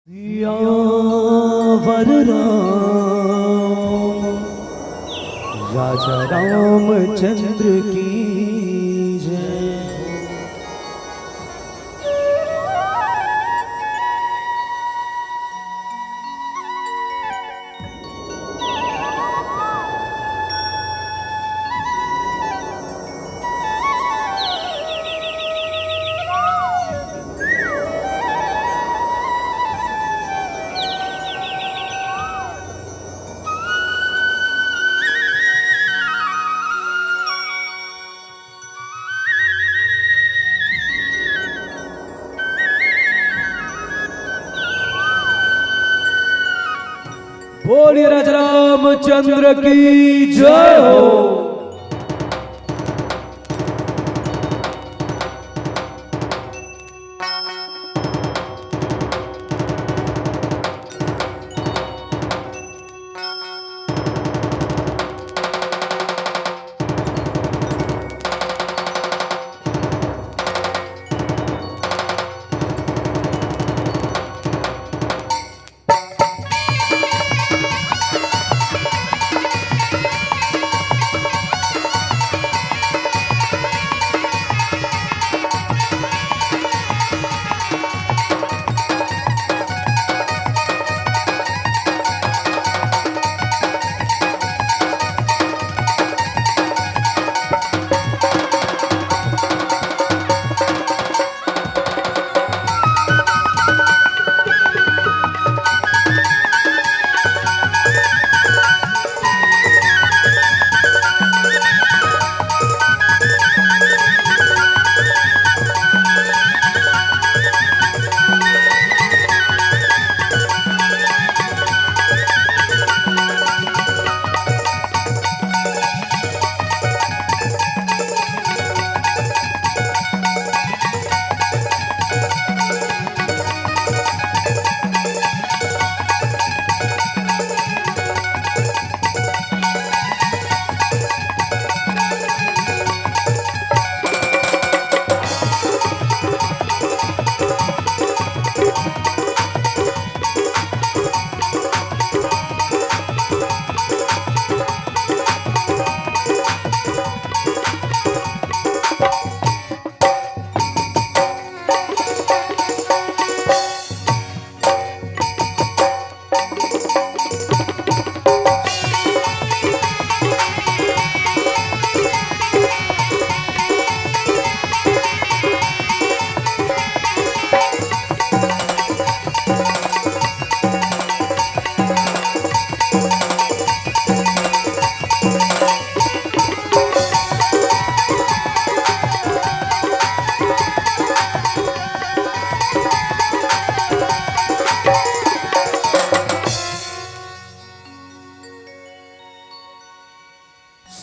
सियावर राम राजा रामचंद्र की जय। बोलिए राजा रामचंद्र की जय हो।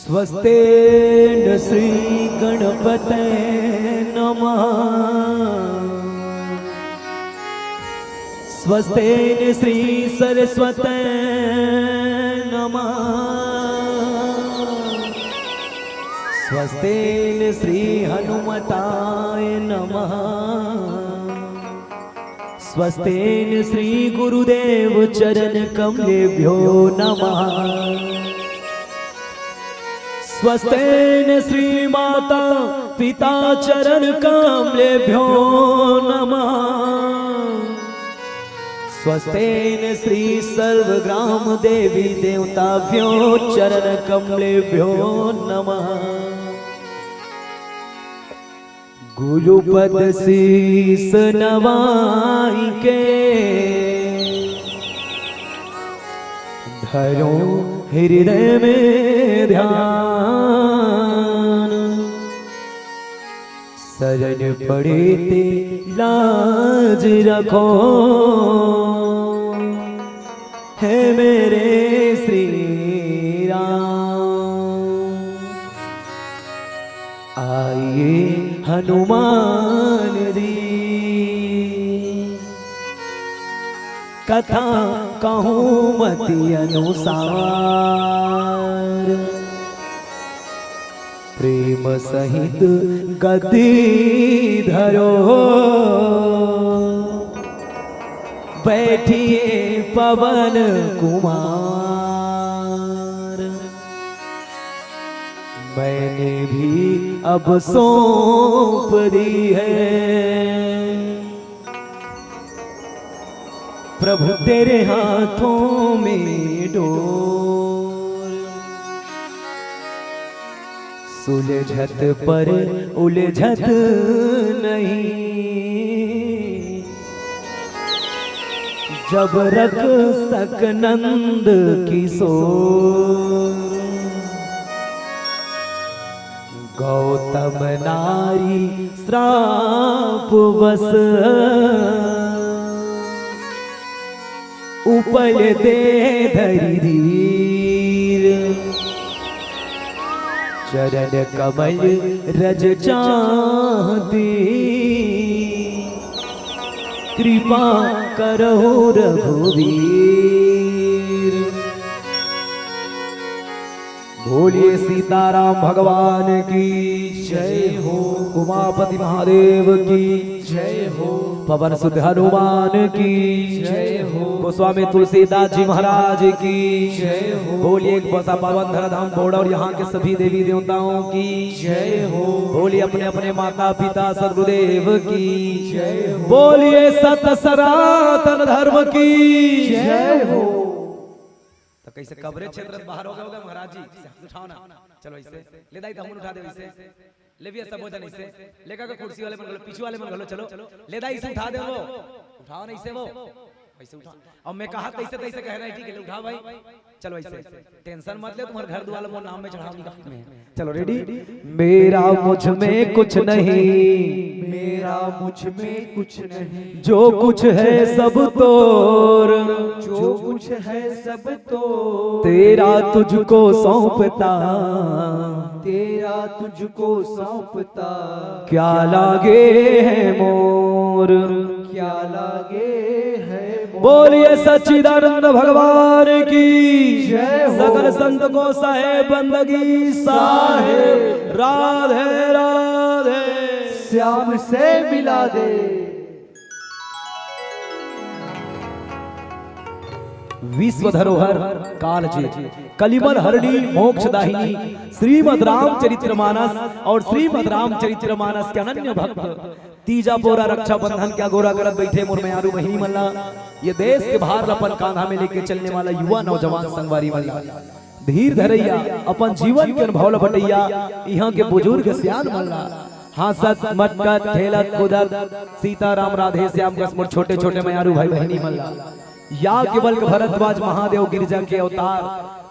स्वस्तेन श्री गणपते नमः। स्वस्तेन श्री सरस्वते नमः। स्वस्तेन श्री हनुमताय नमः। स्वस्तेन श्री गुरुदेव चरण कमलेभ्यो नमः। स्वस्तेन श्री माता पिता चरण कमलेभ्यो नमः। स्वस्तेन श्री सर्व ग्राम देवी देवताभ्यो चरण कमलेभ्यो नमः। गुरुपद शीस नवाई के धरो हृदय में ध्यान। शरण पड़े ते लाज रखो है मेरे श्री राम। आइए हनुमान जी कथा कहूँ मति अनुसार। प्रेम सहित गति धरो बैठिए पवन कुमार, मैंने भी अब सौंप दी है प्रभु तेरे हाथों में डोर। सुलझत पर उलझत नहीं, जब रख सक नंद किशोर। गौतम नारी श्राप बस उपल दे धरी धीर। चरण कमल रज चाहती, कृपा करो रघुवीर। बोलिए सीताराम भगवान की जय हो, उमापति महादेव की जय हो, पवन सुत हनुमान की जय हो, गोस्वामी तुलसीदास जी महाराज की जय हो। बोलिए बसा पावन धराधाम बोड़ा और यहाँ के सभी देवी देवताओं की जय हो। बोलिए अपने अपने माता पिता सदगुरुदेव की जय हो। बोलिए सत सनातन धर्म की जय हो। तो कैसे कवरेज क्षेत्र बाहर हो गया महाराज जी, उठाओ ना, चलो इसे ले दाई, हम उठा दे इसे, ले भी सब भोजन इसे लेकर के कुर्सी वाले मन गलो, पीछे वाले मन गलो, चलो ले दाई इसे उठा दे, वो उठाओ ना इसे, वो ऐसे उठा। अब मैं कहा तैसे तैसे कह रहा है, ठीक है उठा भाई, चलो ऐसे टेंशन मत ले, तुम्हारे घर द्वार वो नाम में चढ़ाने का में। चलो रेडी। मेरा मुझ में कुछ नहीं, मेरा मुझ में कुछ नहीं, जो कुछ है सब तोर, जो कुछ है सब तो तेरा तुझको सौंपता, तेरा तुझको सौंपता। क्या लागे है मोर, क्या लागे है। बोलिए सच्चिदानंद भगवान की जय हो। सकल संत को साहेब बंदगी साहेब, राधे राधे श्याम से मिला दे। विश्व धरोहर कालजी कलिमल हरणी मोक्ष दाहिनी श्रीमद रामचरित्रमानस और श्रीमद रामचरित्रमानस के अनन्य भक्त तीजा पोरा रक्षा बंधन क्या गोरा करत बैठे मोर में आरू बहिनी मल्ला। ये देश के भार अपन कांधा में लेके चलने वाला युवा नौजवान संगवारी मल्ला। धीर धरैया अपन जीवन के अनुभव लपटैया, यहाँ के बुजुर्ग सियान मल्ला। हासत मटकत ठेलत कूदत सीताराम राधे श्याम कसमुर छोटे छोटे मयारू भाई बहिनी मल्ला। या केवल भरद्वाज महादेव गिरजा के अवतार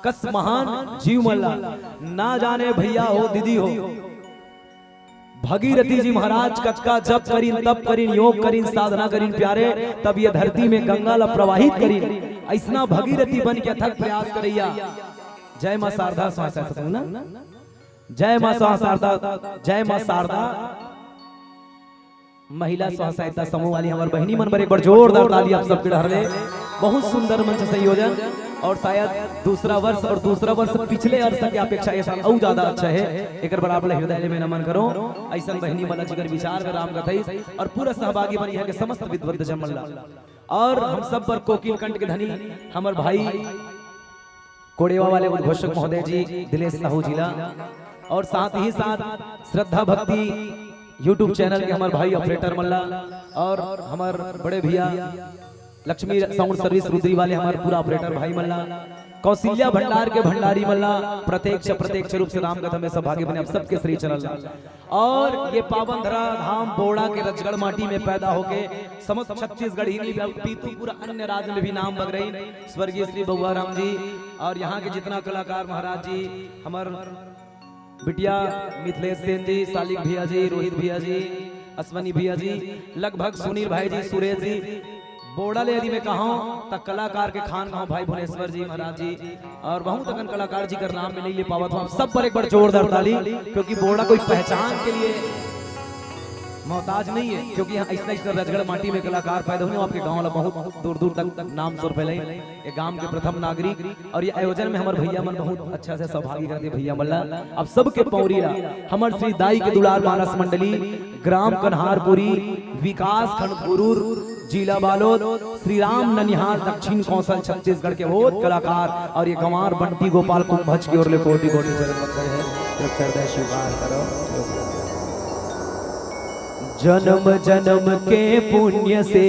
कस महान जीव मल्ला। ना जाने भैया हो दीदी हो, भगीरथी जी महाराज कटका जब करीन तब करीन योग करीन साधना करीन प्यारे, तब ये धरती में गंगा ला प्रवाहित करीन। ऐसना भगीरथी बन के अथक प्रयास करैया। जय मां शारदा ना, जय मां शारदा, जय मां शारदा महिला स्व सहायता समूह वाली हमारे बहनी मन पर एक बार जोरदार ताली आप सबके ढहले। बहुत सुंदर मंच संयोजन, और शायद दूसरा वर्ष पिछले वर्ष की अपेक्षा ये साल और ज्यादा अच्छा है। एक बार आप हृदय में नमन करो। ऐसा बहनी वाला जिगर विचार में राम कथई और पूरा सहभागी बनी है के समस्त विद्वत जमल्ला। और हम सब पर कोकिल कंठ के धनी हमारे भाई कोड़ेवा वाले उद्घोषक महोदय जी दिलेश साहू जिला, और साथ ही साथ श्रद्धा भक्ति यूट्यूब चैनल के हमारे भाई ऑपरेटर मल्ला, और हमारे बड़े भैया लक्ष्मी साउंड सर्विस रुद्री वाले हमारे पूरा ऑपरेटर भाई मल्ला, कौशल्या भंडार के भंडारी मल्ला, प्रत्यक्ष रूप से राम कथा में सौभाग्य बने अब सबके श्री चरण। और ये पावन धरा धाम बोड़ा के रजगढ़ माटी में पैदा होके समस्त छत्तीसगढ़ ही नहीं पूरा अन्य राज्य में भी नाम बग रही स्वर्गीय श्री बउआ राम जी, और यहाँ के जितना कलाकार महाराज जी, हमारे बिटिया मिथिलेश सेन जी, सालिक भैया जी, रोहित भैया जी, अश्वनी भैया जी, लगभग सुनील भाई जी, सुरेश जी, बोड़ा ले यदि मैं कहूँ तक कलाकार के खान गाँव भाई भुवनेश्वर जी महाराज जी, और बहुत अगन कलाकार जी का नाम में नहीं ले पावत हूँ। सब पर एक बार जोरदार ताली, क्योंकि बोड़ा कोई पहचान के लिए मोहताज नहीं है, क्योंकि यहाँ ऐसा रजगढ़ माटी में कलाकार पैदा हुए। आपके गाँव वाला बहुत दूर दूर तक नाम सुर फैले, ये गांव के प्रथम नागरिक, और ये आयोजन में हमारे भैया मन बहुत अच्छा से सहभागी करते भैया मल्ला। अब सबके पौरिया हमारे श्री दाई के दुलार मानस मंडली, ग्राम कन्हारपुरी, विकास खंड गुरूर, जिला बालोद, श्री राम ननिहाल, दक्षिण कौशल, छत्तीसगढ़ के बहुत कलाकार। और ये गंवार बंटी गोपाल कुंभज की ओर ले कोटि कोटि चरण पकड़े हैं। हृदय स्वीकार करो। जन्म जन्म के पुण्य से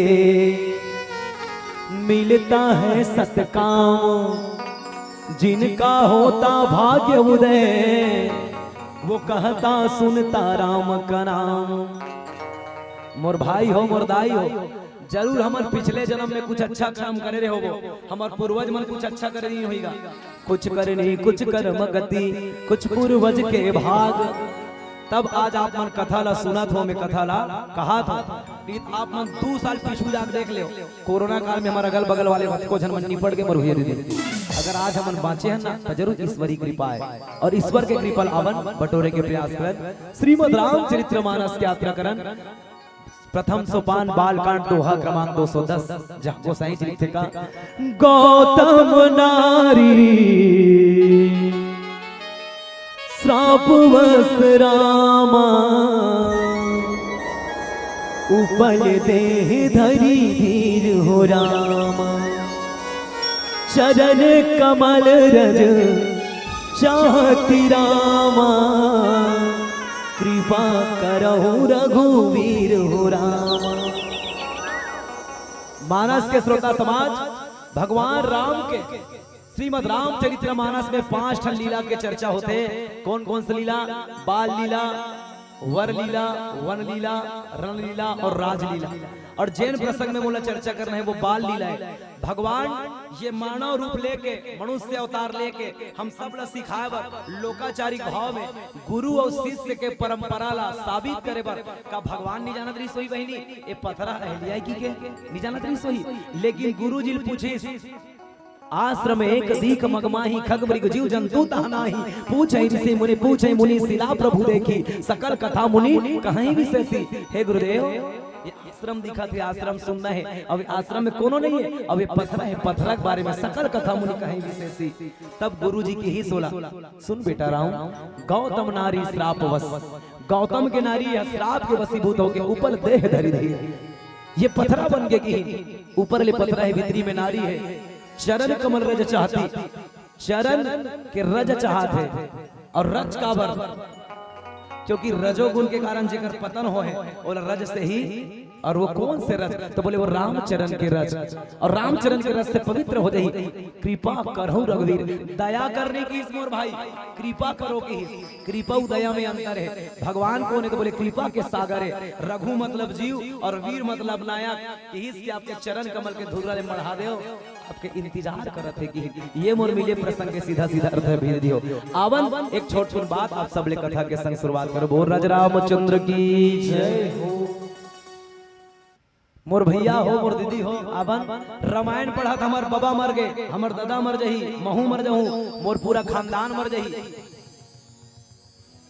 मिलता है सत्काम, जिनका होता भाग्य उदय वो कहता सुनता राम का नाम। मोर भाई हो मोर दाई हो, जरूर हमार पिछले जन्म में कुछ अच्छा काम करे रहे हो, हमार पूर्वज मन कुछ अच्छा करे नहीं होगा। कुछ करनी कुछ कर्म गति, कुछ पूर्वज के भाग। तब आज आप मन कथा ला सुनत हो, मैं कथा ला कहा था। आप मन 2 साल पीछू जाकर देख ले, कोरोना काल में हमारे अगल बगल वाले को जन मन निपट के मरुए दे। अगर आज हम बाँचे हैं ना तो जरूर ईश्वरी कृपा है, और ईश्वर के कृपा आवन बटोरे के प्रयास करन। श्रीमद् रामचरितमानस की यात्रा करन। प्रथम सोपान बालकांड दोहा क्रमांक 210, जहाँ गोसाई जी लिखते का गौतम नारी श्रापवस रामा, उपल देह धरी धीर हो रामा। चरण कमल रज चाहती रामा, कृपा करहु रघुवीर हो रामा। मानस के श्रोता समाज, भगवान राम के श्रीमद् रामचरितमानस में 5 ठन लीला के चर्चा होते। कौन कौन सी लीला? बाल लीला, वर लीला, वन लीला, रण लीला और राजलीला। और जैन प्रसंग में बोला चर्चा करना है वो बाल लीला है। भगवान ये मानव रूप लेके, मनुष्य अवतार लेके हम सब ला सिखाए बर, लोकाचारी भाव में गुरु और शिष्य के परंपरा ला साबित करे बर का भगवान नहीं जानत रही सोई बहिनी ये पथरा अहलिया की के नहीं जानत रही सोई। लेकिन गुरु जी पूछे आश्रम एक दीख मगमाही, खग मृग जीव जंतु तहनाही। पूछे ऋषि मुनि पूछे मुनि, शिला प्रभु देखी, सकल कथा मुनि कहीं विशेषी। हे गुरुदेव ये आश्रम दिखा थे, आश्रम सुनना है। अब आश्रम में कोनो नहीं है, अब ये पथरा है, पथरा के बारे में सकल कथा मुनि कहीं विशेषी। तब गुरु जी की ही सोला, सुन बेटा राम, गौतम नारी श्राप वश। गौतम के नारी श्राप के वशीभूत होके ऊपर देह धरी दी। ये पथरा बन के की ऊपर ले पथरा है, भीतरी में नारी है। चरण कमल रज चाहती, चरण के रज चाहते। और रज का बर, क्योंकि रजोगुण के कारण जेकर पतन हो है और रज से ही। और वो कौन से रज? तो बोले वो रामचरण के रज। और रामचरण के रज से पवित्र हो जाए। कृपा करो रघुवीर, दया करने की मोर भाई, कृपा करो की। कृपा दया में अंतर है। भगवान कौन है? तो बोले कृपा के सागर है। रघु मतलब जीव और वीर मतलब नायक। इसके आपके चरण कमल के धुरा ले मढ़ा दे, आपके इंतजार करत है कि ये मोर मिले प्रसंग के सीधा सीधा अर्थ भेज दियो। आवन एक छोट छोट बात आप सब ले कथा के संग शुरुआत करो। बोल राज रामचंद्र की जय हो। मोर भैया हो, मोर दीदी हो, आवन रामायण पढ़ा था। हमार बाबा मर गए, हमार दादा मर जही, महू मर जाऊं, मोर पूरा खानदान मर जही।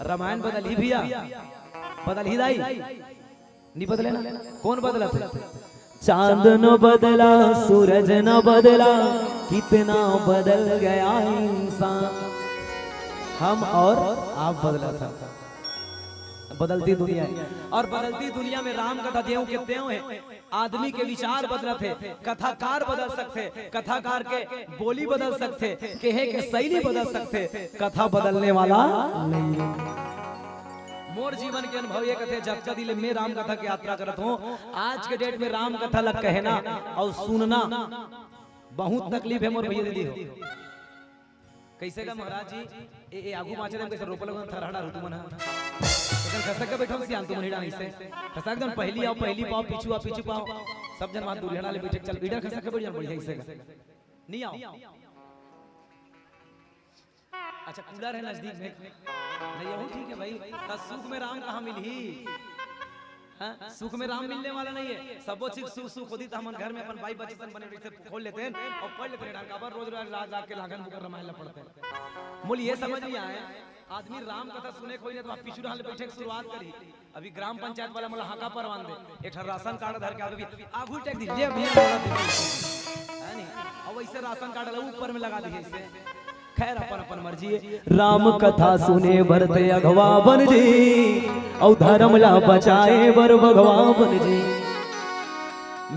रामायण बदल ही भैया, बदल ही दाई नहीं बदले ना। कौन बदला थे? चांद न बदला, सूरज न बदला, कितना बदल गया इंसान। हम और आप बदला था। बदलती दुनिया है, और बदलती दुनिया में राम कथा देव के देव है। आदमी के विचार बदल थे, कथाकार बदल सकते, कथाकार के बोली बदल सकते, कहे के शैली बदल सकते, कथा बदलने वाला नहीं। मोर जीवन के अनुभव ये कहते जब का दिल में राम कथा की यात्रा करत हूँ। आज के डेट में राम कथा लग कहना और सुनना बहुत तकलीफ है। मोर भैया दीदी हो कैसे का महाराज जी ए आगू माचे कैसे रोपल थरहड़ा ऋतु मन लेकिन खसक के बैठो से अंत मनिडा नहीं से खसक जन पहली आओ पहली पाओ पीछू आओ पीछू पाओ सब जन मां दुरियाना ले बैठे चल इधर खसक के बैठ जा बढ़िया ऐसे नहीं आओ। अच्छा कूलर है नजदीक में नहीं हो ठीक है भाई। सुख में राम कहाँ मिली? हाँ? सुख में राम मिलने वाला नहीं है। सबो चीज सुख सुख होती तो हम घर में अपन भाई बच्चन बने से खोल लेते हैं और पढ़ लेते हैं। खबर रोज रोज रात रात के लागन बुकर रामायण पढ़ते हैं। मूल ये समझ नहीं आए आदमी राम कथा सुने कोई नहीं तो आप पिछू हाल बैठे शुरुआत करी। अभी ग्राम पंचायत वाला मतलब हाका परवान दे एक राशन कार्ड धर के अभी आगू टेक दीजिए अभी है नहीं और वैसे राशन कार्ड ऊपर में लगा दीजिए इसे। खैर अपन अपन मर्जी। राम कथा सुने भरते अगवा बन जी और धर्म ला बचाए बर भगवा बन जी।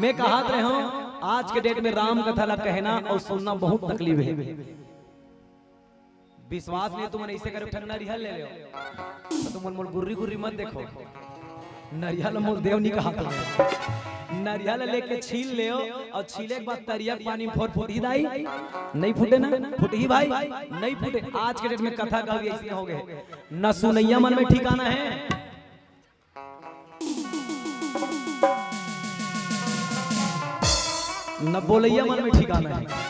मैं कहा रहे हूँ आज के डेट में राम कथा ला कहना और सुनना बहुत तकलीफ है। विश्वास नहीं तुम ऐसे करे ठंडा रिहल ले लो तो तुम मोल गुर्री गुर्री मत देखो। नरियल मोल देव नहीं कहा नरियल लेके छील ले और छीले के बाद तरिया पानी में फुट ही दाई नहीं फूटे ना फूट ही भाई नहीं फूटे। आज के डेट में कथा का भी ऐसे हो गए न सुनैया मन में ठिकाना है न बोलैया मन में ठिकाना है।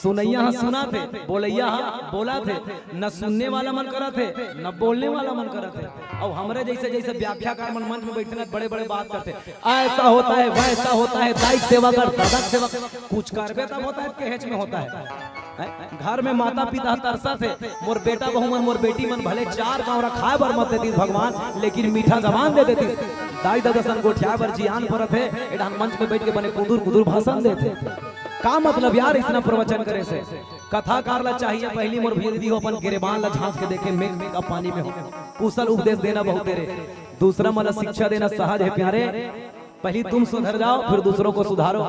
सुनैया हाँ सुना थे बोलैया हाँ बोला थे न सुनने वाला मन करा थे न बोलने वाला मन करा थे। और हमरे जैसे जैसे व्याख्याकार मन मंच में बैठे बड़े बड़े बात करते ऐसा होता है वैसा होता है दाई सेवा कर दादा सेवा कुछ करबे तब होता है कहेच में होता है। घर में माता पिता तरसा थे मोर बेटा बहू मन मोर बेटी मन भले 4 गाँव रखाए बर मत देती भगवान लेकिन मीठा जबान दे देती। दाई दादा सन गोठिया बर जियान पर थे एडा मंच में बैठ के बने कुदुर कुदुर भाषण देते। का मतलब यार इतना प्रवचन करे से कथाकार ला चाहिए पहली मोर भी हो अपन गिरेबान ला झांक के देखे मेघ मेघ का पानी में हो कुशल उपदेश देना बहुत तेरे। दूसरा मतलब शिक्षा देना सहज है प्यारे। पहली तुम सुधर जाओ फिर दूसरों को सुधारो।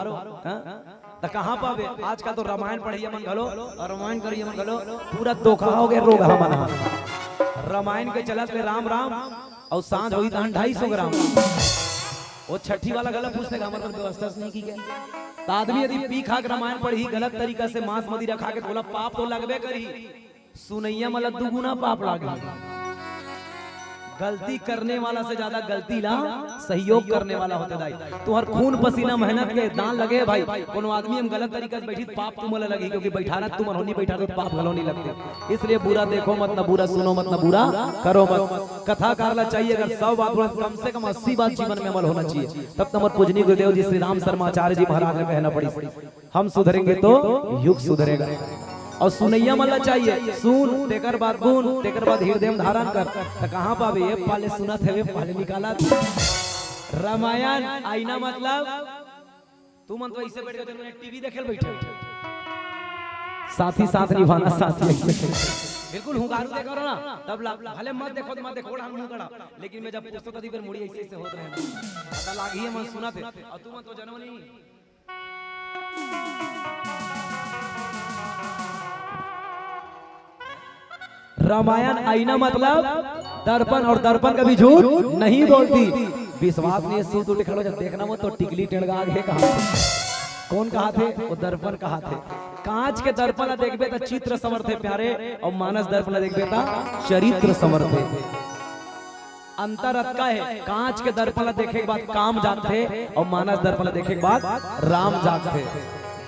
तो कहाँ पावे आज का तो रामायण पढ़िए मन गलो और रामायण करिए मन गलो पूरा धोखा हो गया रोग हमारा। रामायण के चलत में राम राम और सांझ हुई 250 ग्राम वो छठी वाला गलत पूछने का हमारे व्यवस्था नहीं की क्या। आदमी यदि पी खा रामायण पढ़ी गलत तरीका से मांस मदिरा खा के बोला पाप तो लगबे करी। सुनैया मतलब दुगुना पाप लागे। गलती करने वाला से ज्यादा गलती ला सहयोग करने वाला होते दाई। तो हर खून पसीना मेहनत के दान लगे भाई कोनो आदमी हम गलत तरीका से बैठी पाप तुम लगी क्योंकि बैठाना तुम नहीं बैठा तो पाप गलो नहीं लगते। इसलिए बुरा देखो मत ना बुरा सुनो मत ना बुरा करो मत। कथाकार ला चाहिए अगर 100 बात कम से कम 80 बात जीवन में अमल होना चाहिए तब तो हमारे पूजनीय गुरुदेव जी श्री राम शर्मा आचार्य जी महाराज ने कहना पड़ी हम सुधरेंगे तो युग सुधरेगा। और सुनैया मला चाहिए सुन तेकर बाद गुण तेकर बाद हृदय में धारण कर। तो कहाँ पावे ये पाले सुनत है पाले निकाला रामायण आईना मतलब तू मन तो ऐसे बैठ के टीवी देखे बैठे साथी साथ निभाना साथी बिल्कुल हुंगारू देखो ना तब भले मत देखो तो मत देखो हम मुंह कड़ा लेकिन मैं जब पूछतो कभी फिर मुड़ी ऐसे ऐसे होत रहे पता लागी है मन सुना थे और तू मन तो जन्म नहीं। रामायण आईना मतलब दर्पण और दर्पण कभी झूठ नहीं बोलती। विश्वास नहीं सूत उठ खड़ो जब देखना वो तो टिकली टेढ़गा आगे कहा कौन कहा थे वो दर्पण कहा थे। कांच के दर्पण देखबे तो चित्र समर्थे प्यारे और मानस दर्पण देखबे तो चरित्र समर्थे। अंतर अतका है कांच के दर्पण देखे के बाद काम जागते और मानस दर्पण देखे के बाद राम जागते।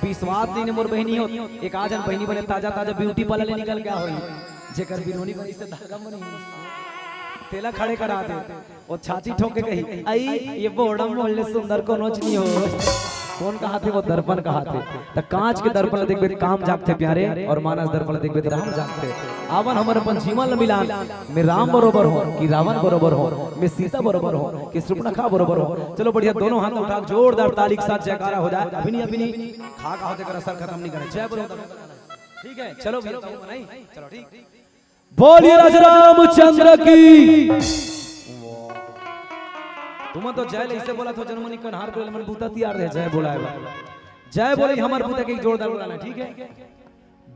विश्वास नहीं मोर बहनी हो एक आजन बहनी बने ताजा ताजा ब्यूटी पार्लर ले निकल गया होई जेकर बिनोनी बनी से धागा बनी तेला खड़े करा दे वो छाती ठोक के कही आई ये बोड़ा मोहल्ले सुंदर को नोच नहीं हो कौन कहा थे वो दर्पण कहा थे। तो कांच के दर्पण देखबे काम जागते प्यारे और मानस दर्पण देखबे तो राम जागते। आवन हमर अपन जीवन मिलान में राम बरोबर हो कि रावण बरोबर हो में सीता बरोबर हो कि सुपर्णखा बरोबर हो। चलो बढ़िया दोनों हाथ उठा जोरदार ताली के साथ जयकारा हो जाए। अभी नहीं खा का होते कर असर खत्म नहीं करे जय बोलो ठीक है। चलो नहीं चलो ठीक बोलिए राजा रामचंद्र की। तुम तो जय ऐसे बोला तो जनमनी कन्हार बोले मन बूता तैयार है जय बोला जय बोले हमार बूता के जोरदार बोलाना ठीक है।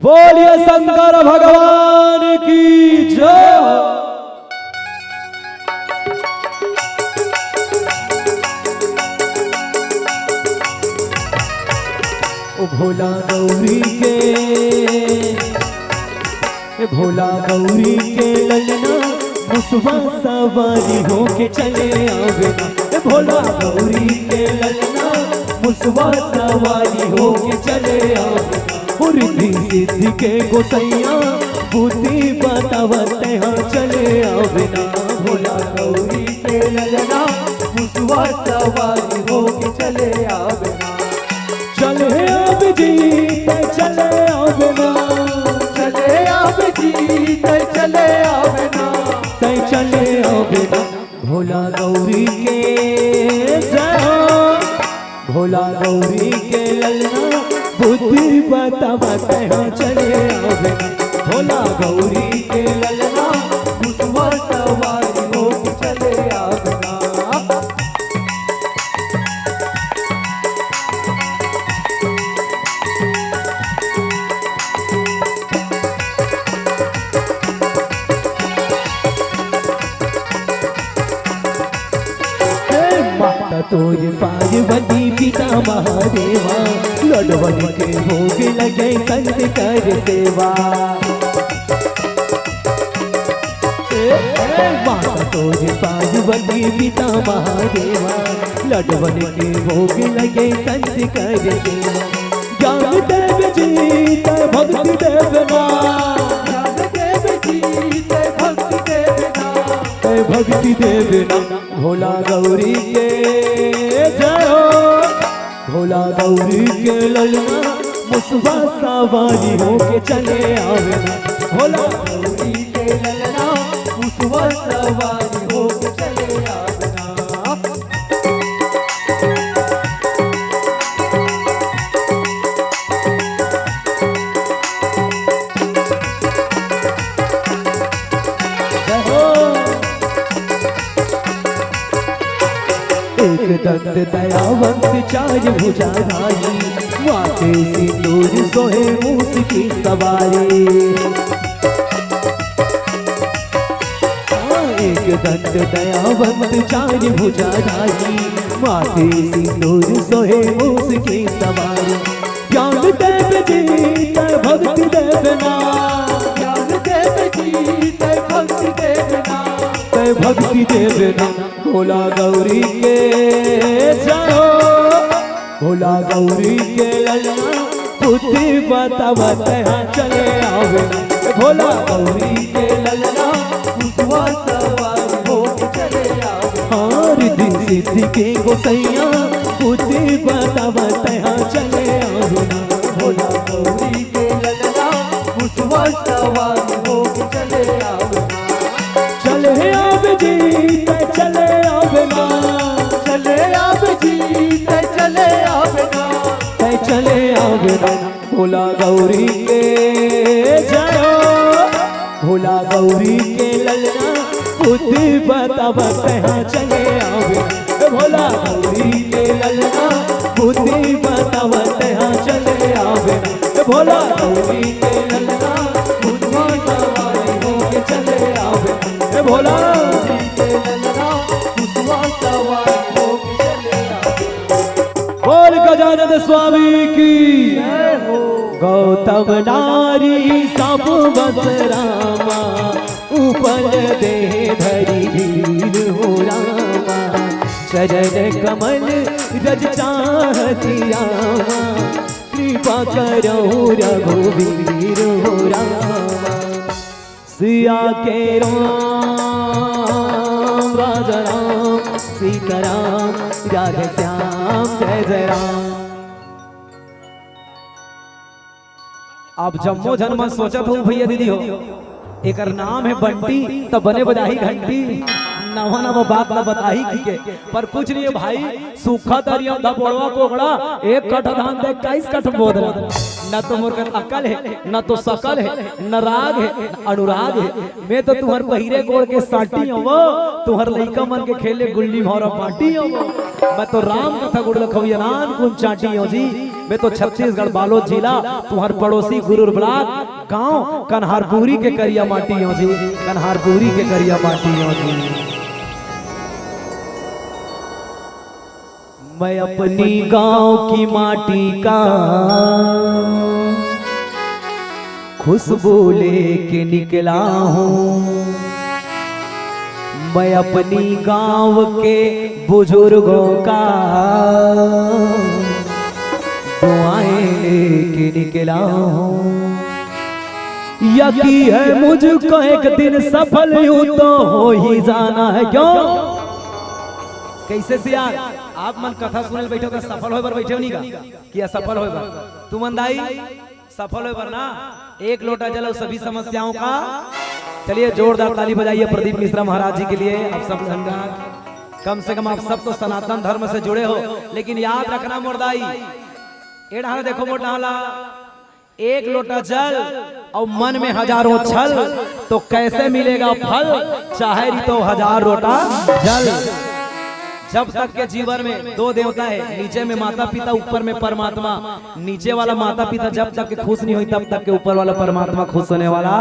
बोलिए शंकर भगवान की जय। ओ भोला गौरी के ललना मुसवा सवारी हो के चले आवे भोला गौरी के ललना मुसवा सवारी हो के चले आवे रिद्धि सिद्धि के गोसैया बुद्धि बतावते हाँ चले आवे ना भोला गौरी के ललना मुसवा सवारी हो के चले आवे ना चले अब जी चले आवे ना चले अब जी चले आवे ना चले आवे ना भोला गौरी के भोला गौरी के ललना बुद्धि बतावते हाँ चले आवे ना भोला गौरी के ललना मुसवा सवारी हो चले आवे ना। तोर पार्वती पिता महादेवा, लडवन के भोग लगे संत कर सेवा। माता तोर पार्वती पिता महादेवा, लडवन के भोग लगे संत कर सेवा। ज्ञान देव जी तय भक्ति देवना, भक्ति देवना भोला गौरी के जयो, भोला गौरी के ललना मुसवा सवारी होके चले आवेना, भोला गौरी के ललना मुसवा सवारी होके चले आवेना। एक दंत दयावंत चार भुजाधारी, माथे सिंदूर सोहे मूस की सवारी। एक दंत दयावंत चार भुजाधारी, माथे सिंदूर सोहे मूस की सवारी। ज्ञान देव जी तय भक्ति देवना, ज्ञान देव जी तय भक्ति देवना, तय भक्ति देवना भोला गौरी के जयो, भोला गौरी के ललना बुद्धि बतावत यहाँ चले आवेना, भोला गौरी के ललना मुसवा सवारी होके चले आवेना। हाँ रिद्धि सिद्धि के गोसैया बुद्धि बतावत यहाँ चले आवेना, भोला गौरी के ललना मुसवा सवारी होके चले आवेना। चले आवे जी चले आवेना, चले आवे जी चले आवेना, चले आवेना भोला गौरी के जयो, भोला गौरी के ललना बुद्धि बतावत यहाँ चले आवेना, भोला गौरी के ललना बुद्धि बतावत यहाँ चले आवेना, भोला गौरी के ललना बुद्धि सवारी होके चले आवेना, भोला गजानन स्वामी की गौतम नारी सब बस रामा, ऊपर दे धरी धीर हो रामा, चरण कमल रज चाहती रामा, कृपा करो रघुवीर हो रामा। सिया के राम राजा राम, सीताराम राधे श्याम जय जय राम। आप जम्मो जन्म सोचत हो भैया दीदी हो, एक नाम है बंटी तब बने बजाही घंटी, नवा नवा बात न बताही के पर कुछ नहीं है भाई। सूखा दरिया दबोड़वा कोगड़ा, एक कठ धान दे 21 कठ बोधरा। न तो मोर अकल है, न तो सकल है, न राग है, न अनुराग है। मैं तो तुम्हार पहिरे गोड़ के साटी हो, तुम्हार लइका मन के खेले गुल्ली भौरा पार्टी हो। मैं तो राम कथा गुड़ लखवियान कुन चाटी हो जी। मैं तो छत्तीसगढ़ बालोद जिला, तुम्हार पड़ोसी गुरुर ब्लॉक गांव कन्हारपुरी के करिया माटी हो जी, कन्हारपुरी के करिया माटी हो जी। मैं अपनी गांव की माटी का खुशबू लेके निकला हूँ, मैं अपनी गांव के बुजुर्गों का दुआएं लेके निकला हूँ। यकी है मुझको एक दिन सफल यूं तो हो ही जाना है। क्यों कैसे सिया आप मन कथा सुनल बैठे हो, सफल होए बर बैठे हो नहीं का कि असफल होए बर? तू मंदाई सफल होए बर ना, एक लोटा जल सभी समस्याओं का। चलिए जोरदार ताली बजाइए प्रदीप मिश्रा महाराज जी के लिए। आप सब कम से कम आप सब तो सनातन धर्म से जुड़े हो, लेकिन याद रखना मोरदाई एड़ा देखो मोटाला, एक लोटा जल और मन में हजारों छल, तो कैसे मिलेगा फल? चाहे तो 1000 लोटा जल। जब तक के जीवन में दो देवता है, नीचे में माता पिता, ऊपर में परमात्मा। नीचे वाला माता पिता जब तक के खुश नहीं हुई तब तक के ऊपर वाला परमात्मा खुश होने वाला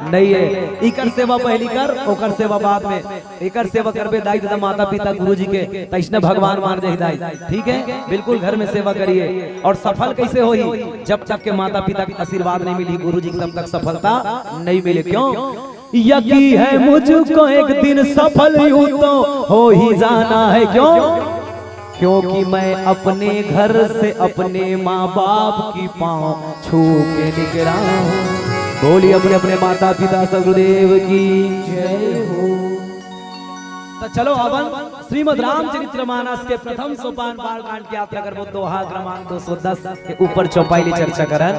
नहीं है। इकर सेवा पहली कर, ओकर सेवा बाद में। इकर सेवा करबे दाई दादा माता पिता गुरु जी के, तैसने भगवान मान दे दाई। ठीक है, बिल्कुल घर में सेवा करिए। और सफल कैसे होई? जब तक के माता पिता की आशीर्वाद नहीं मिली गुरु जी तब तक सफलता नहीं मिले। क्यों? यकीन है मुझको एक दिन सफल यूं तो हो ही जाना है। क्यों? क्योंकि मैं अपने घर से अपने माँ बाप की पाँव छू के निकला हूँ। बोलिए अपने अपने माता पिता सदगुरुदेव की जय हो। तो चलो अपन श्रीमद् रामचरितमानस के प्रथम सोपान बालकांड की यात्रा करबो। दोहा क्रमांक 210 के ऊपर चौपाई ले चर्चा करन।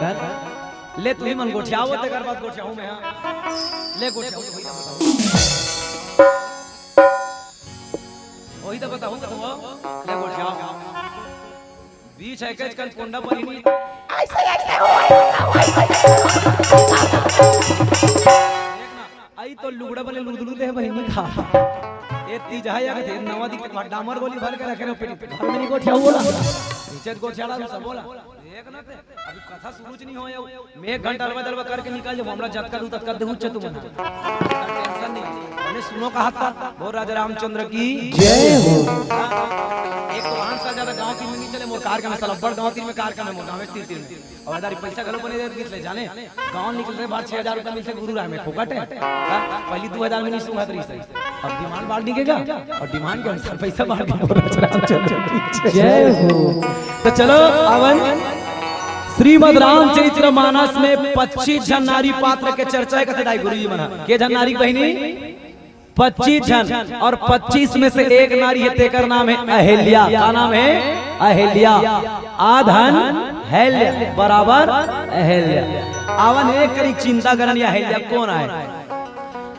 ले तू ही मन गोठियाओ ते कर बात गोठियाऊ में। हां ले गोठियाऊ तो वही तो बताऊं तो ले गोठियाओ बीच है कच कन कोंडा पर ही ऐसे आई तो लुगड़ा बने लुदलू दे बहिनी खा ए तीज है या थे नवा दी डामर गोली भर के रखे रे पेट घर में नहीं गोठियाऊ बोला नीचे गोठियाड़ा सब बोला एक ना ते अभी कथा शुरू नहीं होया मैं 1 घंटा दलवा करके निकाल जब हमरा जत कर तक कर दे उच्च तुम टेंशन नहीं। हमने सुनो कहा था बोल राजा रामचंद्र की जय हो। एक तो वहां से ज्यादा गांव की नहीं चले मोर कार का में साला बड़ गांव तीन में कार का में मोर गांव में तीन और आधारी पैसा गलो बने दे ले जाने गांव निकल रहे बात 6000 रुपया मिलते गुरु राय में फोकट है। पहली 2000 में नहीं सुना तरी सही अब डिमांड बाढ़ निकेगा और डिमांड के अनुसार पैसा बाढ़ के बोल राजा रामचंद्र की जय हो। तो चलो अवन श्रीमद् रामचरितमानस में 25 जन नारी पात्र के चर्चा है कथे दाई गुरुजी मना के जन नारी बहिनी 25 जन और 25 में से एक नारी है तेकर नाम है अहिल्या। क्या नाम है? अहिल्या। आधन हैल्य बराबर अहिल्या। आवन एक करी चिंता करन या अहिल्या कौन है?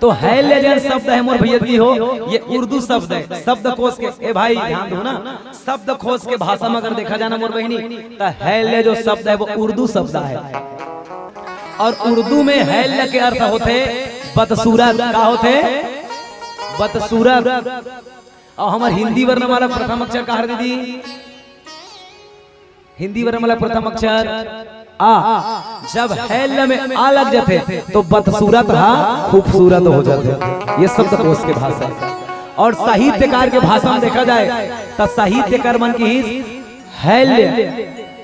तो हैल्य जन शब्द है मोर भैया की हो ये उर्दू शब्द है। शब्दकोश के ए भाई ध्यान दो ना, शब्दकोश के भाषा में अगर देखा जाना मोर बहिनी तो हैल्य जो शब्द है वो उर्दू शब्द है। और उर्दू में हैल्य के अर्थ होते बदसूरत। का होते? बदसूरत। और हमार हिंदी वर्णमाला प्रथम अक्षर का हर दीदी हिंदी वर्णमाला प्रथम अक्षर आ। जब हैल्य में आ लग जाते तो बदसूरत हा खूबसूरत हो जाते। ये शब्दकोश के भाषा। और साहित्यकार के भाषा में देखा जाए तो साहित्यकार मन की हैल्य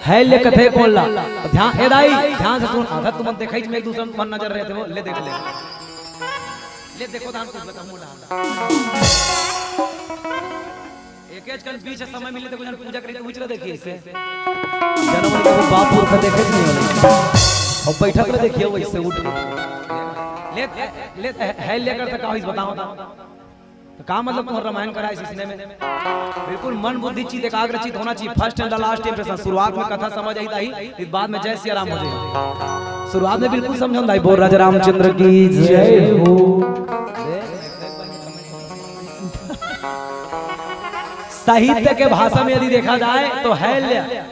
हैल्य कथे बोलला। ध्यान ए दाई ध्यान से सुन। आधा तुम देखै में एक दूसरे में मन नजर रहे थे वो ले देख ले देखो ध्यान कुछ बता मुला एक कल बीच समय मिले तो कुछ पूजा करी तो उचरा देखिए इसे जन्म में को बाप पुरख देखे नहीं वाले और बैठक में देखिए वो इससे उठ ले है लेकर तक इस बताओ तो का मतलब तुम रामायण करा इस इसने में बिल्कुल मन बुद्धि चित्त एकाग्रचित होना चाहिए। First and last impression. शुरुआत में कथा समझ आई ताही फिर बाद में जय श्री राम हो जाए। शुरुआत में बिल्कुल समझो दाई बोल राजा रामचंद्र की जय हो। साहित्य के भाषा में यदि देखा जाए तो हैल्य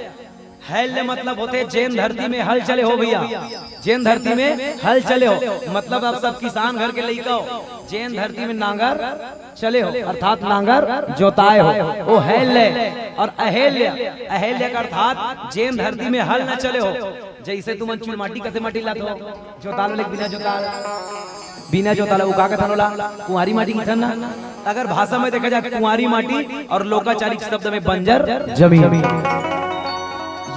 हैल्य मतलब होते जैन धरती में हल चले हो भैया। जैन धरती में हल चले हो मतलब आप सब किसान घर के लइका हो। जैन धरती में नांगर चले हो अर्थात नांगर जोताए हो वो हैल्य। और अहिल्य अहिल्य का अर्थात जैन धरती में हल न चले हो। जैसे तुम चूल माटी कथे माटी लात हो जोताल वाले बिना जोताल वो का कथन होला कुंवारी माटी की थन ना। अगर भाषा में देखा जाए कुंवारी माटी और लोकाचारिक शब्द में बंजर जमीन।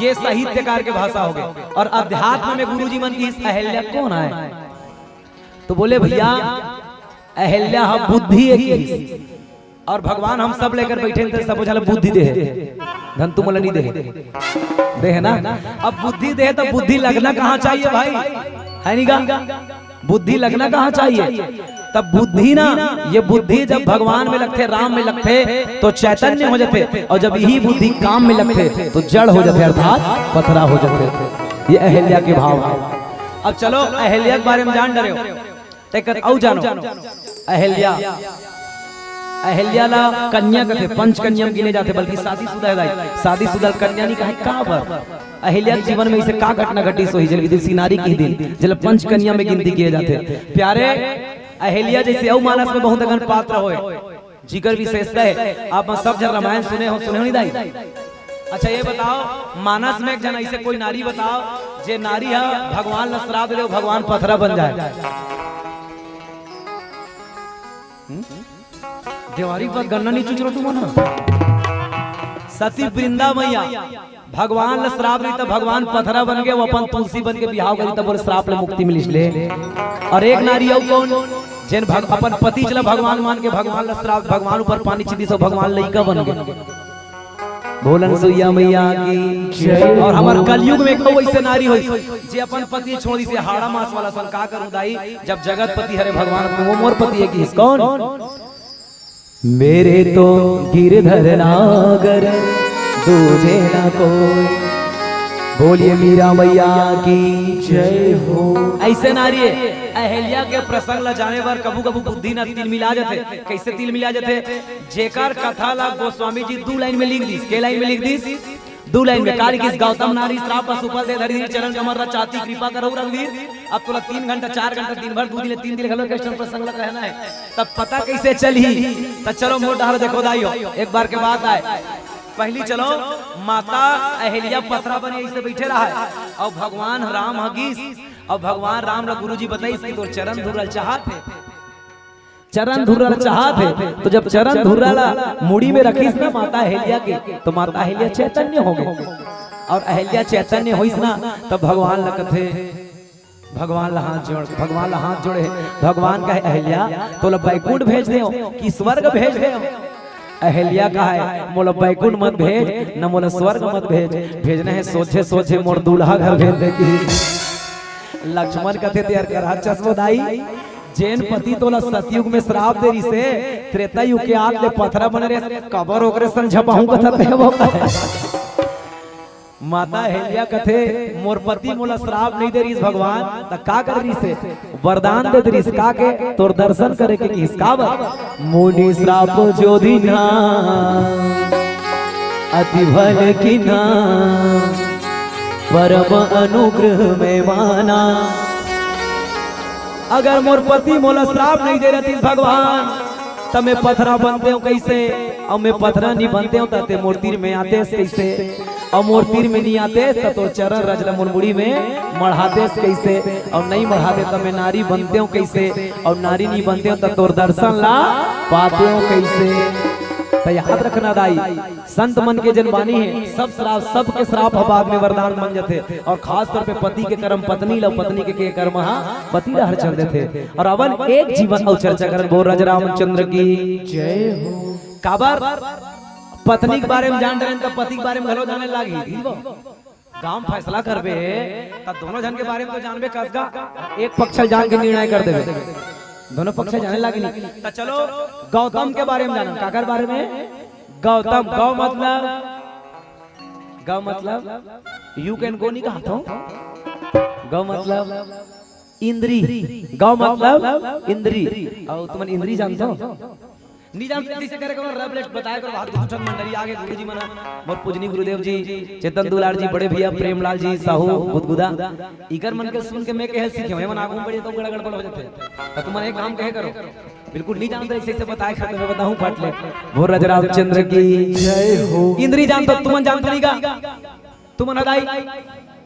ये साहित्यकार के भाषा हो गए। और अध्यात्म में गुरुजी मन की अहिल्या कौन है? तो बोले भैया अहिल्या बुद्धि एक और भगवान हम सब लेकर बैठे थे सब बुझा बुद्धि दे धन तुम नहीं दे है ना। अब बुद्धि दे तो बुद्धि लगना कहाँ चाहिए भाई है नी गा? बुद्धि लगना कहाँ चाहिए? तब बुद्धि ना ये बुद्धि जब भगवान में लगते राम में लगते तो चैतन्य हो जाते। और जब यही बुद्धि काम में लगते तो जड़ हो जाते अर्थात पथरा हो जाते। ये अहिल्या के भाव है। अब चलो अहिल्या के बारे में जान डरे हो जानो अहिल्या अहिल्या ला कन्या कहते पंच कन्या गिने जाते बल्कि शादीशुदा है। शादीशुदा कन्या नहीं कहे का पर अहिल्या के जीवन में इसे का घटना घटी सोई जल विदेशी नारी की दिन जल पंच कन्या में गिनती किए जाते। प्यारे अहिल्या जैसे औ मानस में बहुत अगन पात्र होए जिगर विशेषता है। आप सब जन रामायण सुने हो नहीं दाई? अच्छा ये बताओ मानस में एक जन ऐसे कोई नारी बताओ जे नारी है भगवान न श्राप दे भगवान पथरा बन जाए। देवारी पर गन्ना नहीं चुच रहो तुम सती वृंदा मैया भगवान श्राप नहीं तो भगवान पथरा बन गए वो अपन तुलसी बन के बिहाव करी तब श्राप ले मुक्ति मिलिस ले। और एक नारी कौन जिन अपन पति चला भगवान मान के भगवान श्राप भगवान ऊपर पानी छिदी सो भगवान लइका बन गए। बोलन सुइया मैया की जय। और हमार कलयुग में को वैसे नारी होई जे अपन पति छोड़ी से हाड़ा मास वाला सन का करूं दाई जब जगत पति हरे भगवान वो मोर पति है कि कौन मेरे तो गिरधर नागर दूजे ना कोई। बोलिए मीरा मैया की जय हो। ऐसे नारी है अहल्या के प्रसंग ला जाने बार कबू कबू बुद्धि ना तिल मिला जाते। कैसे तिल मिला जाते? जेकर कथा ला गोस्वामी जी 2 लाइन में लिख दी। के लाइन में लिख दी? 2 लाइन में। काल किस गौतम नारी श्राप पशुपल दे धरी चरण कमर चाहती कृपा करो रघुवीर। अब तोला 3 घंटा 4 घंटा दिन भर 2 दिन 3 दिन घलो कृष्ण प्रसंग ला कहना है तब पता कैसे चली? तो चलो मोर डहर देखो दाइयो एक बार के बात आए। पहली चलो माता अहल्या पथरा बने ऐसे बैठे रहा है और भगवान राम हगीस और भगवान राम रा गुरुजी बताई इसकी तो चरण धुरल चाहते चरण धुरल चाहते। तो जब चरण धुरला मुड़ी में रखीस ना माता अहल्या के तो माता अहल्या चैतन्य हो गई। और अहल्या चैतन्य होइस ना तब भगवान लकथे भगवान हाथ जोड़े भगवान कहे अहल्या तो वैकुंठ भेज दे कि स्वर्ग भेज दे। अहल्या का है मोला वैकुंठ मत भेज न मोला स्वर्ग मत भेज भेजना है सोचे सोचे मोर दूल्हा घर भेज दे की। लक्ष्मण कथे तैयार कर चश्मोदाई जैन पति तोला सतयुग में श्राप दे रही से त्रेता युग के आग ले पथरा बन रे कबर ओकरे संग झपाहू कथते वो माता अहल्या कथे मोर पति मोला श्राप नहीं दे रही भगवान त का कर रही से वरदान दे रही का के तोर दर्शन करे के किसका मुनि श्राप जो दीना अति भल कीना परम अनुग्रह में माना। अगर मोर पति मोला श्राप नहीं दे रही भगवान तब मैं पथरा बनते हूँ कैसे? और मैं पथरा नहीं बनते हूँ तब मोर तीर में आते कैसे? और मोर तीर में नहीं आते तो चरण रजला मुरमुड़ी में मढ़ाते कैसे? और नहीं मढ़ाते तो मैं नारी बनते हूँ कैसे? और नारी नहीं बनते हूँ तो तोर दर्शन ला पाते हूँ कैसे? तो याद रखना दाई संत मन के जनवानी है सब श्राप सबके श्राप बाद में वरदान बन जाते। और खास तौर पे पति के कर्म पत्नी लो पत्नी के कर्म पति हर चल देते। और अवन एक जीवन और चर्चा कर बोल राजा रामचंद्र की जय हो। काबर पत्नी के बारे में जान रहे तो पति के बारे में घलो जाने लगी गांव फैसला करबे तब दोनों जन के बारे में तो जानबे कसगा एक पक्ष जान के निर्णय कर देबे दोनों पक्ष जाने लगे नहीं। तो चलो गौतम के बारे में जाना काकर बारे में गौतम गौ मतलब यू कैन गो नहीं कहा गौ मतलब इंद्री गौ मतलब इंद्री और तुम इंद्री जानते हो नहीं जानते से करे बताया करो हाथ मंडली आगे गुरुजी मना मोर पूजनी गुरुदेव जी चेतन दुलार जी बड़े भैया प्रेमलाल जी साहू गुदगुदा इकर मन के सुन के मैं कहे सीखे मैं आगू बढ़े तो गड़ा गड़बड़ हो जाते तो तुम एक काम कहे करो बिल्कुल नहीं जानते ऐसे से बताया खत्म मैं बताऊं फट ले भोर राजा रामचंद्र की जय हो। इंद्री जानतो तुम जानतो नहीं का तुम नदाई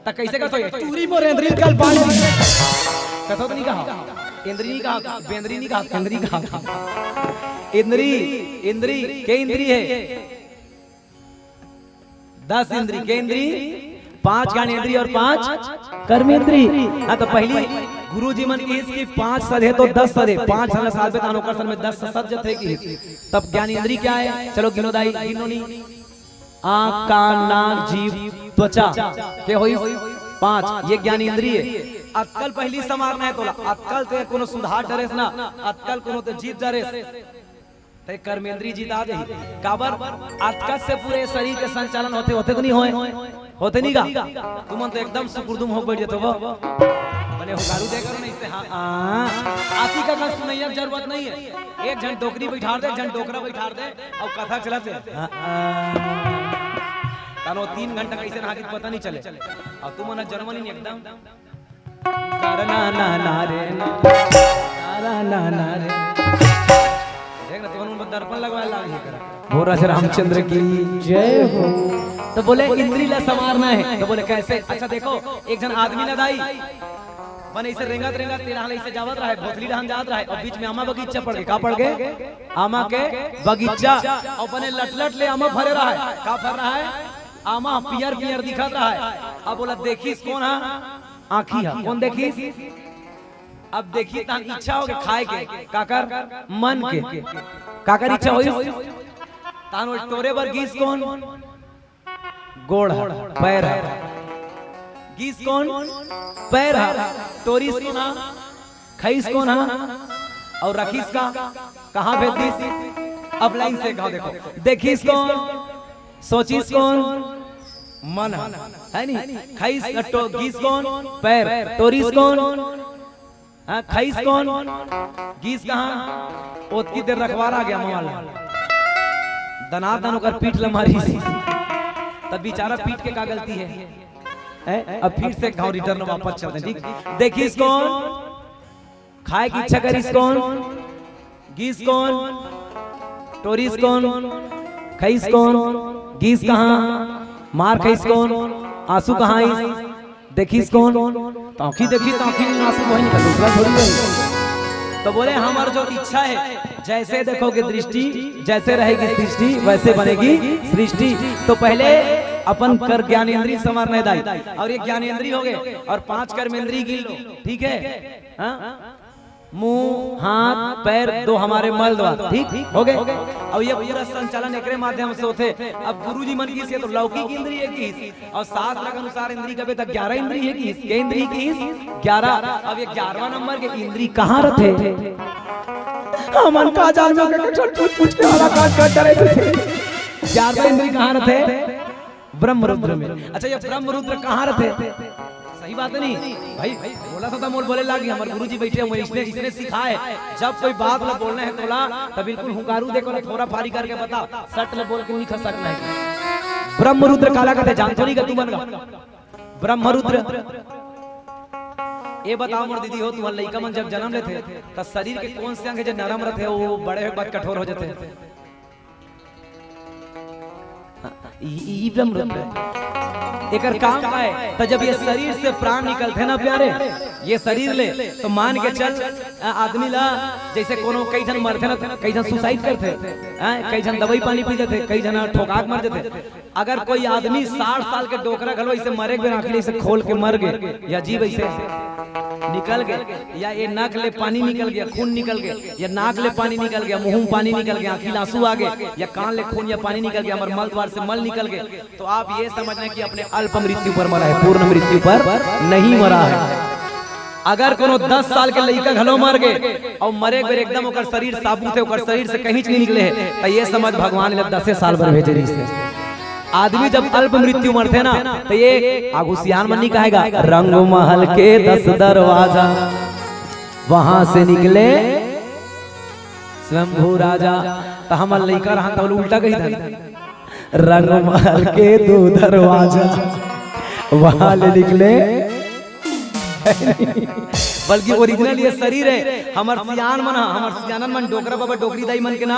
त कैसे कहतो चूरी मोर इंद्री कल पानी कहतो नहीं कहा इंद्री नहीं कहा बेंद्री नहीं कहा इंद्री कहा इंद्री इंद्री के इंद्री है 10 इंद्री के इंद्री 5 ज्ञानेंद्री और 5 कर्मेंद्री। हाँ तो पहली गुरुजी मन की इसकी 5 सद है तो 10 सद है 5 साल साल में तानोकर सन में 10 सद जब थे की तब ज्ञानेंद्री क्या है चलो गिनोदाई गिनोनी आँख कान नाक जीभ त्वचा के होई 5 ये ज्ञानेंद्री है। अक्कल पहली समारना है तोला अक्कल ते कोनो सुधार डरेस ना अक्कल कोनो ते जीत डरेस ते कर्मेंद्री जीता दे काबर अक्कल से पूरे शरीर के संचालन होते तो नहीं होते नहीं का तुम तो एकदम सुकुर्दुम हो बैठ जाते हो बने हुगारू दे करो नहीं से हां आती का कस सुनैया जरूरत नहीं है एक जन टोकरी बैठा दे एक जन टोकरा बैठा दे और कथा चलाते तानो 3 घंटा कैसे रहा कि पता नहीं चले और तुम ना जर्मनी नहीं एकदम ना ना ना रे ना ना ना रे देखना तो दर्पण लगवाए लागी करा। भोर रामचंद्र की जय हो। तो बोले इंद्री ला संवारना है। तो बोले कैसे? अच्छा देखो, एक जन आदमी न दाई मन ऐसे रेंगत रेंगत तेरा ऐसे जावत रहा है, भोसली रहन जात रहा है, और बीच में आमा बगीचा पड़ गए। का पड़ गए? आमा के बगीचा। और बने लटलट ले आमा भरे रहा है। का भर रहा है? आमा पियर पियर दिखत रहा है। अब बोला देखिस कौन है? आँखी है। कौन देखिस? अब देखिए तान इच्छा हो गए खाए के। काकर? मन के। काकर इच्छा होई? तान वो तोरे बर गीस कौन? गोड़ है, पैर है। गीस कौन? पैर है। तोरीस कौन है? खईस कौन है? और रखीस का कहाँ भेज दीस? अब लाइन से कहा देखो। देखीस कौन? सोचीस कौन? मन है नहीं। खईस गीस कौन? पैर। तोरीस कौन? खईस कौन? गीस कहाँ? ओत की देर रखवारा आ गया मवाला दनादन कर पीठ लमारी तब बेचारा पीठ के का गलती है। अब फिर से गांव रिटर्न वापस चलते हैं। ठीक, देखिस कौन? खाए की इच्छा करिस कौन? गीस कौन? टोरिस कौन? खईस कौन? गीस कहाँ? मार खईस कौन? आंसू कहाँ आईस? देखिस कौन? ताकि देखी ताकि आंसू वही निकल दूसरा थोड़ी है। तो बोले हमार जो इच्छा है, जैसे देखोगे दृष्टि, जैसे रहेगी दृष्टि वैसे बनेगी सृष्टि। तो पहले अपन कर ज्ञानेंद्रिय संवारने दाई, और ये ज्ञानेंद्रिय हो गए, और 5 कर्मेंद्रिय गिन लो। ठीक है? मुंह, हाथ, पैर, 2 हमारे मल द्वार। ठीक हो गए। अब ये पूरा संचालन एकरे माध्यम से होते। अब गुरुजी मन की से तो लौकिक इंद्रिय की, और शास्त्र के अनुसार इंद्रिय कबे तक 11 इंद्रिय की। के इंद्रिय की 11। अब ये 11वां नंबर के इंद्रिय कहाँ रहते? हमन का जान में पूछ के वाला काट काट करे थे। 11वां इंद्रिय कहाँ रहते? ब्रह्मरुद्र में। अच्छा ये ब्रह्मरुद्र कहाँ रहते? सही बात है नहीं भाई? बोला था मोल बोले लागी हमारे गुरुजी बैठे हुए, इसने सिखाए जब कोई बात ला बोलना है तोला तो बिल्कुल हुंकारू देखो ना, थोड़ा फारी करके बता, सट ले बोल के नहीं खसक नहीं। ब्रह्मरुद्र काला कहते जानतो नहीं का तू बनगा ब्रह्मरुद्र? ये बताओ मोर दीदी हो, तुम्हारे लड़का मन जब जन्म लेते तो शरीर के कौन से अंग जो नरम रहते वो बड़े बाद कठोर हो जाते? ई ब्रह्मरुद्र एकर काम का है। तो जब ये शरीर से प्राण निकलते ना प्यारे, ये शरीर ले तो मान के चल आदमी ला जैसे कोनो कई जन मरते ना, कई जन सुसाइड करते, कई जन दवाई पानी पी जाते, कई जन ठोकाक मर जाते। अगर कोई आदमी 60 साल के डोकरा घलो ऐसे मरे के आखिर ऐसे खोल के मर गए, या जीव ऐसे निकल गए, या ये नाक ले पानी निकल गया, खून निकल गया, या नाक ले पानी निकल गया, मुंह में पानी निकल गया, आंखी आंसू आ गए, या कान ले खून या पानी निकल गया, हमारे मल द्वार से मल निकल गए, तो आप ये समझना कि अपने अल्प मृत्यु पर मरा है, पूर्ण मृत्यु पर नहीं मरा है। अगर कोनो 10 साल के लड़का घलो मर गए और मरे गए एकदम ओकर शरीर साबुत है, ओकर शरीर से कहीं नहीं निकले है, तो ये समझ भगवान ने 10 साल भर भेजे रिश्ते। आदमी जब अल्प मृत्यु मरते ना तो ये आगुसियान मनी कहेगा रंग महल के 10 दरवाजा, वहां से निकले शंभू राजा। तो हम लड़का रहा तो उल्टा कही था, रंग महल के 2 दरवाजा, वहां ले निकले बल्कि ओरिजिनल ये शरीर है हमर सियान मन, हमर सियानन मन डोकरा बाबा डोकरी दाई मन के ना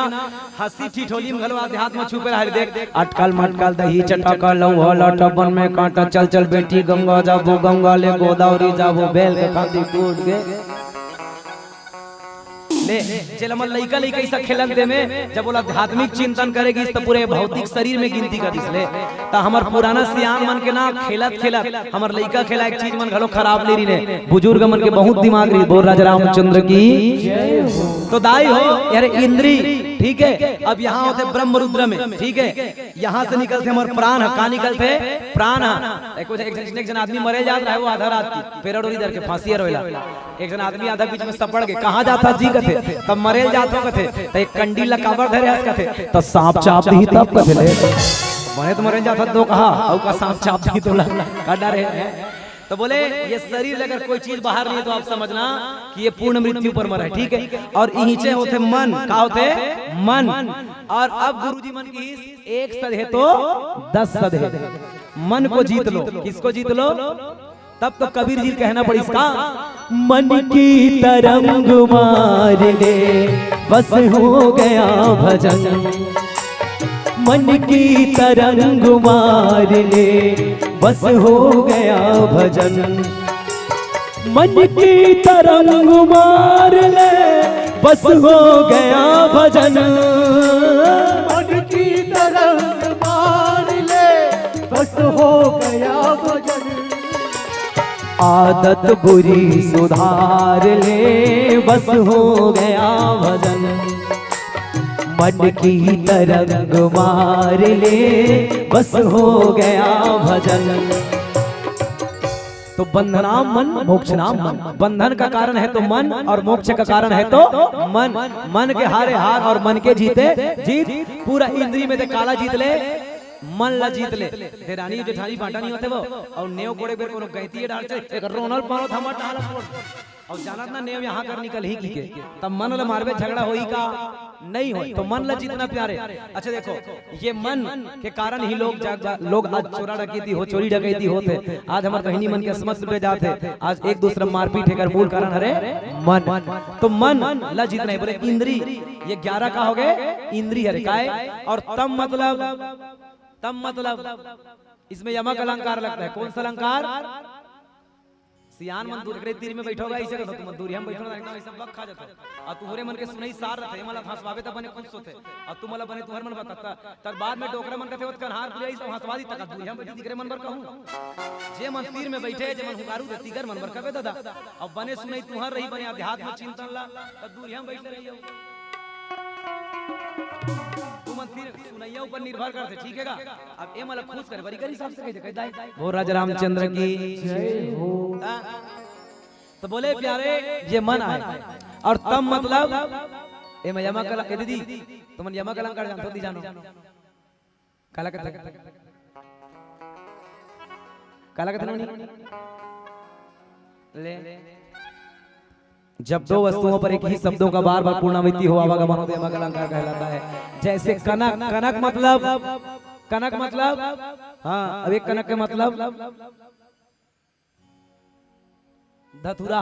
हंसी ठिठोली में घलो अध्यात्म छुपे रह। देख अटकल मटकल दही चटका लौह लटबन में कांटा, चल चल बेटी गंगा जाबो, गंगा ले गोदावरी जाबो, बैल के खाती कूद के ले चल हमर लइका लइका ऐसा खेलन दे में जब बोला आध्यात्मिक चिंतन करेगी तो पूरे भौतिक शरीर में गिनती कर दिसले। तो हमर पुराना सियान मन के ना खेलत खेलत हमर लइका खेला एक चीज मन घलो खराब ले रही ने, बुजुर्ग मन के बहुत दिमाग रही। बोल राजा रामचंद्र की जय हो। तो दाई हो यार इंद्री, ठीक है। अब यहाँ होते ब्रह्मरुद्र में, ठीक है, यहाँ से निकलते हमारे प्राण, कहाँ निकलते? प्राण। एक जन आदमी मरे जात रहा है, वो आधा रात की पेड़ उड़ी दर के फांसी रोला, एक जन आदमी आधा बीच में सपड़ के कहाँ जाता जी कथे तब मरे जातो कथे, तो एक कंडी लकावर धरे हस कथे तो सांप चाप दी तब कथे ले मरे तो मरे जाता तो कहा औ का सांप चाप दी तो का डर है। तो बोले ये शरीर अगर कोई चीज बाहर नहीं है तो आप समझना कि ये पूर्ण मृत्यु पर मरा है, ठीक है। और नीचे होते मन, का होते मन। और अब गुरुजी मन की 1 सदे तो 10 सदे, मन को जीत लो। किसको जीत लो? तब तो कबीर जी कहना पड़ी इसका मन की तरंग मार ले बस हो गया भजन, मन की तरंग मार ले बस हो गया भजन, मन की तरंग मार ले बस हो गया भजन, मन की तरंग मार ले बस हो गया भजन, आदत बुरी सुधार ले बस हो गया भजन, मन की तरंग मार ले बस हो गया भजन। तो बंधनाम मन मोक्षनाम मन, बंधन का कारण है तो मन और मोक्ष का कारण है तो मन, मन के हारे हार और मन के जीते जीत, पूरा इंद्री में ते काला जीत ले मन ला जीत ले, रानी जेठानी बांटा नहीं होते वो और नेव कोड़े बेर कोनो गैती डाल से एक रोनल पारो थमा डाल और जानत ना नेव यहाँ कर निकल ही की के तब मन ला मारबे झगड़ा होई का नहीं हो, तो मन ला जितना प्यारे। अच्छा देखो ये मन के कारण ही लोग आज चोरा डकैती हो, चोरी डकैती होते, आज हमारे बहनी मन के असमत लुटे जाते, आज एक दूसरा मारपीट है मूल कारण हरे मन, तो मन ला जीतना है। बोले इंद्री ये 11 का हो गए इंद्री हरे काय, और तम मतलब इसमें यमक अलंकार लगता है, कौन सा अलंकार? सियान मन दूर तीर में बैठोगा ऐसे करो तुम दूर हम बैठो एकदम ऐसा बक खा जाता और तुहरे मन के सुनई सार रहते मला हंसवावे त बने खुश होते और तू मला बने तुहर मन बताता तर बाद में डोकरा मन कहते होत कन्हार पुलिया ऐसा हंसवादी तक दूर हम बैठी दिखरे मन बर कहूं जे मन तीर में बैठे जे मन हुगारू दे तिगर मन बर कबे दादा अब बने सुनई तुहर रही बने अध्यात्म चिंतन ला त दूर हम बैठे रहियो सुनैया ऊपर निर्भर करते, ठीक है का? अब ए मला खुश करे बड़ी करी हिसाब से कह दे वो राजा रामचंद्र की जय हो। तो बोले प्यारे ये मन आए और तम मतलब ए मैं यमा कला ए दीदी तुम यमा अलंकार जानतो दी जानो काला कथन ले जब दो वस्तुओं पर एक ही शब्दों का बार बार पूर्णावृत्ति हो आवागमन होते यमक अलंकार कहलाता है। जैसे कनक, कनक मतलब हाँ, अब एक कनक के मतलब धतुरा,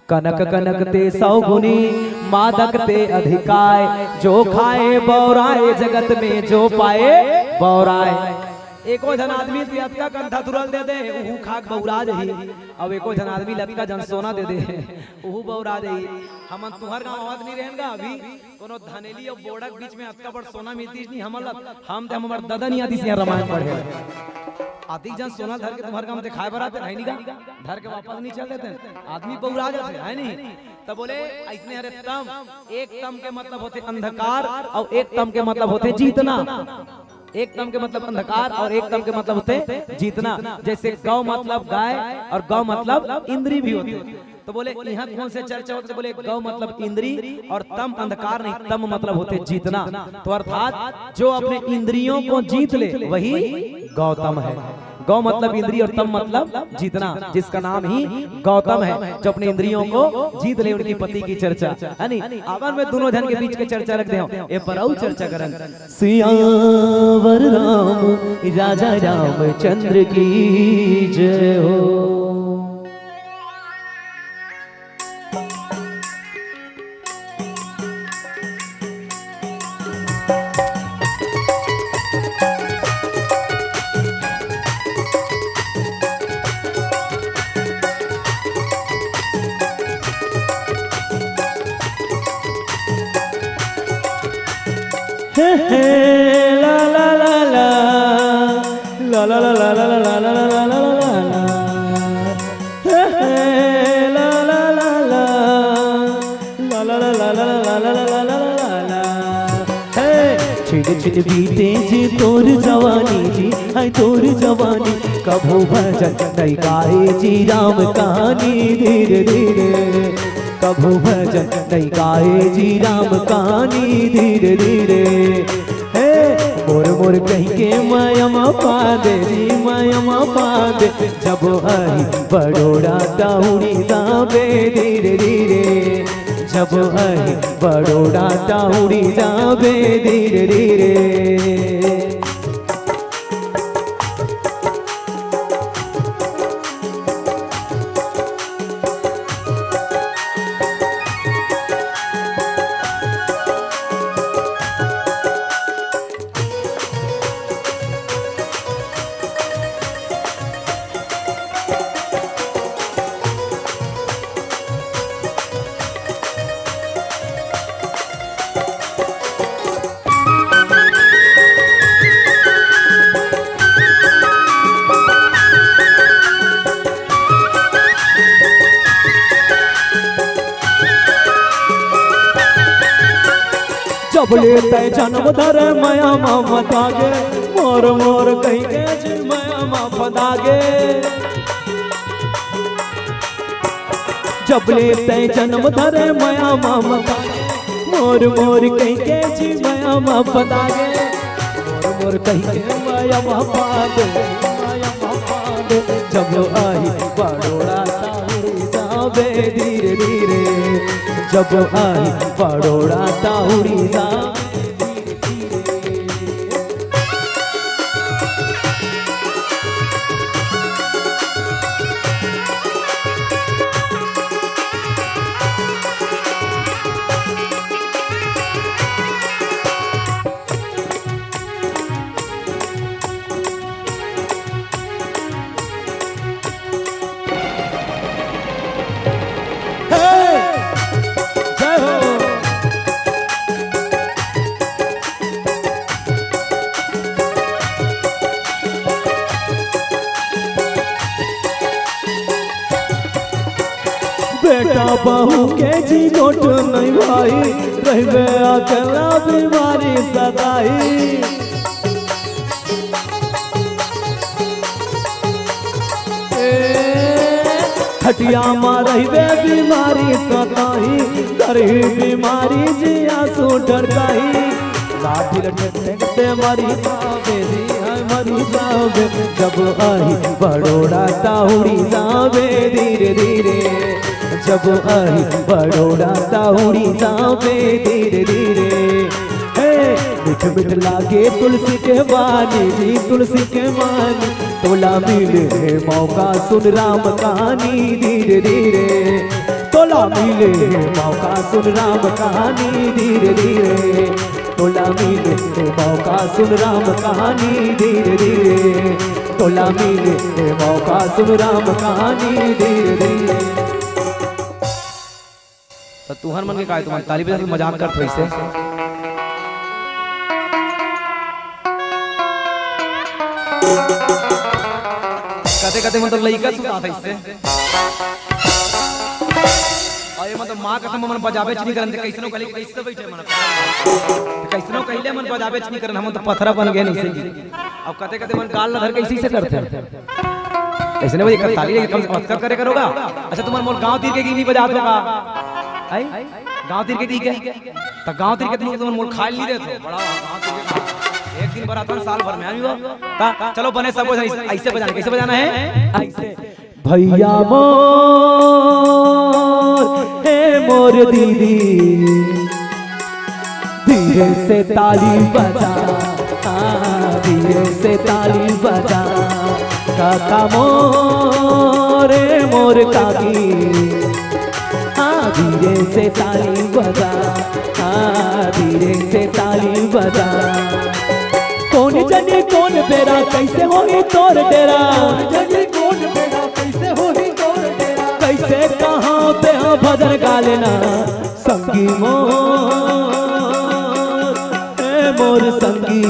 कनक कनक ते 100 गुनी मादक ते अधिकाय, जो खाए बौराए जगत में जो पाए बौराए। एको जन आदमी लटका कंधा तुरल दे दे उहु खाक बौरा जही, अब एको जन आदमी लटका जन सोना दे दे उहु बौरा जही। हम तुहर गांव आवाज नहीं रहेगा अभी कोनो धनेली और बोड़क बीच में अतका बड़ सोना मिलती नहीं हमल हम ते हमर दादा नहीं आती से रामायण पढ़े आती जन सोना धर के तुम्हारे गांव दिखाए बराते है नहीं का धर के वापस नहीं चल देते आदमी बौरा जाते है नहीं। तब बोले ऐसने हरे तम, एक तम के मतलब होते अंधकार और एक तम के मतलब होते जीतना, एक तम के मतलब अंधकार और एक तम के मतलब होते जीतना। जैसे गौ मतलब गाय और गौ मतलब इंद्री भी होते। तो बोले यहाँ कौन से चर्चा होते? बोले गौ मतलब इंद्री और तम अंधकार नहीं, तम मतलब होते जीतना। तो अर्थात जो अपने इंद्रियों को जीत ले वही गौतम है। गौ मतलब इंद्री और तम मतलब जीतना, जिसका नाम ही गौतम है। जो अपने इंद्रियों को जीत ले उनकी पति की चर्चा है नहीं। आवन में दोनों जन के बीच के चर्चा रख दे ये पर चर्चा करन सियावर राम राजा रामचंद्र की जय हो। La la la la la la la la la la la la la la la छिड़ छिड़ बीते जी तोर जवानी जी हाय तोर जवानी कभू भजन नहीं गाए जी राम कहानी धीरे धीरे कभू भजन नहीं गाए जी राम कहानी धीरे धीरे मोर मोर कहीं के मायमा पादे जी मायमा पादे जब आई बड़ोड़ा दाउड़ी जाबे धीरे धीरे जब आई बड़ोड़ा दाउड़ी जाबे धीरे धीरे। जब लेते जन्म धरे माया मामा दागे मोर मोर कहीं के जी माया मामा दागे जब लेते जन्म धरे माया मामा दागे मोर मोर कहीं के जी माया मामा दागे मोर मोर कहीं के माया मामा दागे जब आई बड़ोड़ा ताउड़ी जावे धीरे धीरे जब आई बड़ोड़ा ताउड़ी जावे बेटा बहू के जी गोट नहीं भाई रहे अकेला बीमारी सदाई खटिया मारे बीमारी सताई करही बीमारी जिया सो डरताई लाठी लटकते मरी जावे मरी जावे जब आई बड़ोड़ा ताउड़ी जावे धीरे धीरे जब आई बड़ोड़ा ताउड़ी जावे धीरे धीरे मिठ मिठ लागे तुलसी के बानी जी तुलसी के मानी तोला मिले मौका सुन राम कहानी धीरे धीरे तोला मिले मौका सुन राम कहानी धीरे धीरे तोला मिले मौका सुन राम कहानी धीरे धीरे तोला मिले मौका सुन राम कहानी धीरे धीरे। तो तुहर मन के का तुम ताली बजा के मजाक करत वैसे कते कते मतलब लइका सुता था इससे और ये मतलब मां कसम मन बजाबे नहीं करन कैसनो कली कैसे बैठे मन कैसनो कहले मन बजाबे नहीं करन हम तो पथरा बन गए नहीं से अब कते कते मन गाल न धर कैसे से करते ऐसे नहीं भाई ताली कम से करे करोगा। अच्छा तुम मोर गांव तीर के की नहीं बजा दोगा आई गांव तीर के ठीक है तो गांव तीर के तुम मोर खा नहीं देते बड़ा गांव तीर के एक दिन बरातन साल भर में आईबो चलो बने सब ऐसे बजाना कैसे बजाना है ऐसे भैया मोर हे मोर दीदी धीरे से ताली बजा धीरे से ताली बजा काका मोर मोर काकी धीरे से ताली बजा धीरे से ताली बजा कौन जने कौन बेरा कैसे होगी तोर डेरा जने कौन बेरा कैसे होगी तोर डेरा कैसे कहाँ पे भजन गा लेना संगी मोर संगी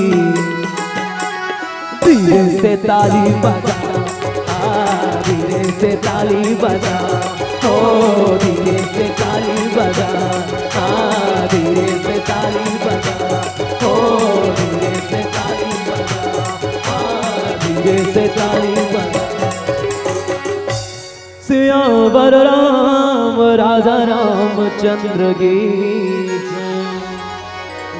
धीरे से ताली बजा धीरे से ताली बजा ओ धीरे से ताली बजा धीरे से ताली बजा ओ धीरे से ताली बजा धीरे से ताली बजा। सियावर राम राजा रामचंद्र की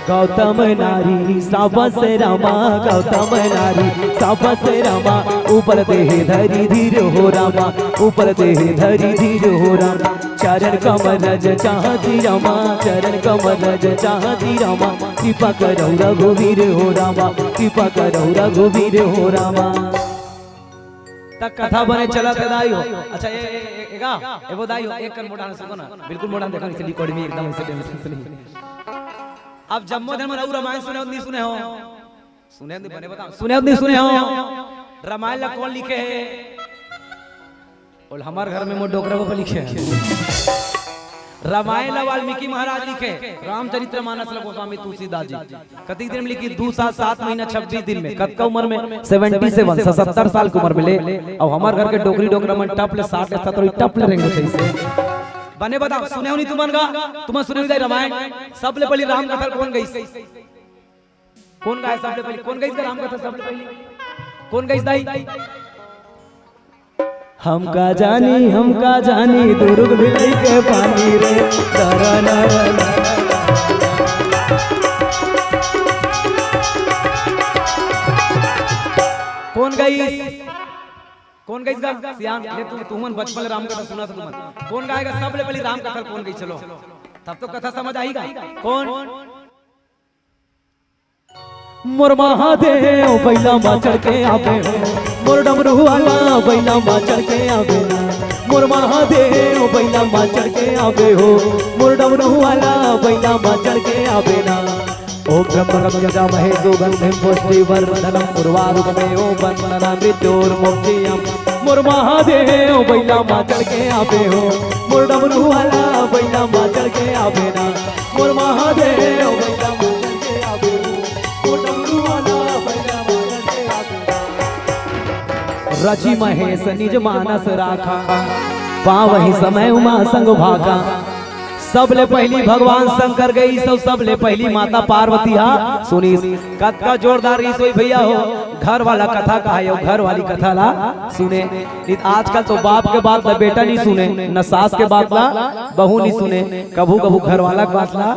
गौतम नारी सापस रामा गौतम नारी सापस रामा ऊपर देह धरी धीर हो रामा ऊपर देह धरी धीर हो रामा चरण कमल रज चाहती रामा चरण कमल रज चाहती रामा कृपा करो रघुवीर हो रामा कृपा करो रघुवीर हो रामा। तक कथा बने चला दाई हो। अच्छा ये वो दाई हो एक कन मोड़ा सुनो ना बिल्कुल मोड़ा देखो इसे रिकॉर्ड में एकदम ऐसे टेंशन से नहीं। अब जम्मो धर्म रघु रामायण सुने नहीं सुने हो सुने नहीं बने बताओ सुने नहीं सुने हो रामायण ला कौन लिखे है और हमारे घर में मो डोकरा को लिखे है रामायण ला वाल्मीकि महाराज लिखे रामचरितमानस ला गोस्वामी तुलसीदास जी कति दिन में लिखी 2 साल 7 महीना 26 दिन में कत का उम्र में 77 70 साल की उम्र में ले और हमारे घर के डोकरी डोकरा मन टप ले 60 70 टप ले रहेंगे सही से बने बताओ सुने हो नहीं तुमन का तुम सुने हो रामायण सबले पहली राम कथा कौन गई कौन गाय सबले पहली कौन गई राम कथा सबले पहली कौन गई दाई हमका जानी दुर्ग भिलाई के पानी रे तरना कौन गई गा सियान ले तुमन बचपन में राम कथा सुना था तुमन कौन गाएगा सबले पहली राम कथा कौन गई चलो तब तो कथा समझ आएगा कौन मोर महादेव बैला मा चढ़ के आवे हो मोर डमरू वाला बैला मा चढ़ के आवे मोर महादेव बैला मा चढ़ के आवे हो मोर डमरू वाला बैला मा चढ़ के आवे ना ओ ब्रह्म गजा महेशो गंधम पुष्टि वर्धनम उर्वारुकमे ओ वंदना मृत्योर्मुक्तियम मोर महादेव बैला मा चढ़ के आवे हो मोर डमरू वाला बैला मा चढ़ के आवे ना मोर महादेव बैला मा चढ़ के आवे हो मोर डमरू वाला बैला मा चढ़ के आवे रची महेश निज मानस राखा पावहि समय उमा संग भागा सबले पहली भगवान शंकर गई सबले पहली माता पार्वती हा सुनी कथा जोरदार सोई भैया हो घर वाला कथा का है घर वाली कथा ला सुने आजकल तो बाप के बात ला बेटा नहीं सुने न सास के बात ला बहू नहीं सुने कभू कभू घर वाला के बात ला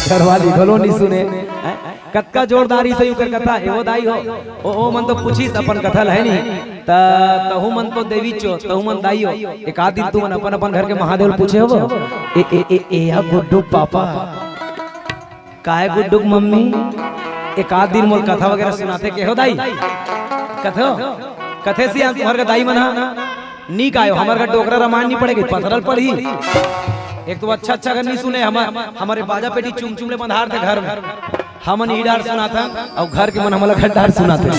घर वाली भलो नहीं सुने कत्का जोरदारी से कर कथा एवो दाई हो ओ मन तो पूछीस अपन कथा है नहीं तहु मन तो देवी चो तहु मन दाई हो एक आध दिन तू मन अपन अपन घर के महादेव पूछे हो ए या गुड्डू पापा काहे गुड्डू मम्मी एक आध दिन मोल कथा वगैरह सुनाते के हो दाई कथे से हम तुम्हारे दाई मना नी कायो हमारे का डोकरा रामायण नहीं पड़ेगी पथरल पढ़ी एक तो अच्छा अगर नहीं सुने हमारे बाजा पेटी चुम चुमले बंधार थे घर में हमन ईडार सुना था और घर के मन हमारा घटार सुना था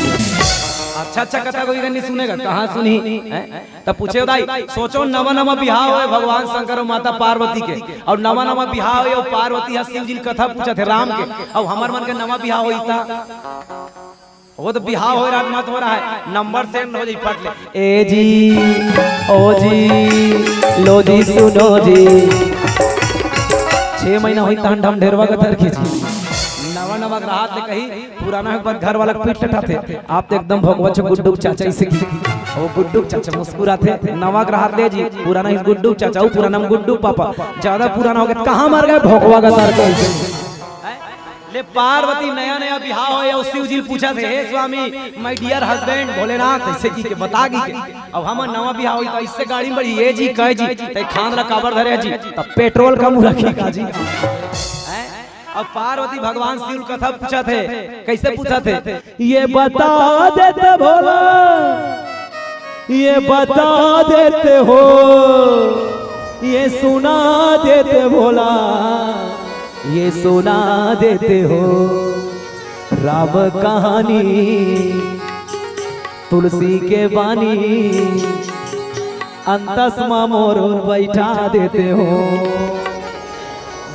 अच्छा कथा कोई नहीं सुनेगा कहाँ सुनी तब पूछे दाई सोचो नवा बिहाव है भगवान शंकर और माता पार्वती के और नवा बिहाव है पार्वती शिव जी कथा पूछा थे राम के और हमार मन के नवा बिहाव होता वो तो बिहाव हो रात मत हो रहा है नंबर सेंड हो जाई फट ले ए जी ओ जी लो जी सुनो जी 6 महीना हुई तहन ढम ढेरवा का थर खींची नवा ग्राहक ने कही पुराना एक बार घर वाला पीट लटाते आप तो एकदम भगवत गुड्डू चाचा इसे वो गुड्डू चाचा मुस्कुराते नवा ग्राहक ले जी पुराना ही गुड्डू चाचा पुराना गुड्डू पापा ज्यादा पुराना हो गया कहाँ मार गए भगवा का तार ले पार्वती नया बिहाव है शिव जी पूछा थे हे स्वामी माय डियर हस्बैंड भोलेनाथ ऐसे की के बता गी अब हम नवा बिहाव हुई तो इससे गाड़ी में बढ़ी ये जी कह जी ते खान ला काबर धरे जी तब पेट्रोल कम रखी का जी अब पार्वती भगवान शिव कथा पूछा थे कैसे पूछा थे ये बता देते भोला ये बता देते हो ये सुना देते भोला ये सुना देते हो राम कहानी तुलसी के बानी अंतस्मा मोर बैठा देते हो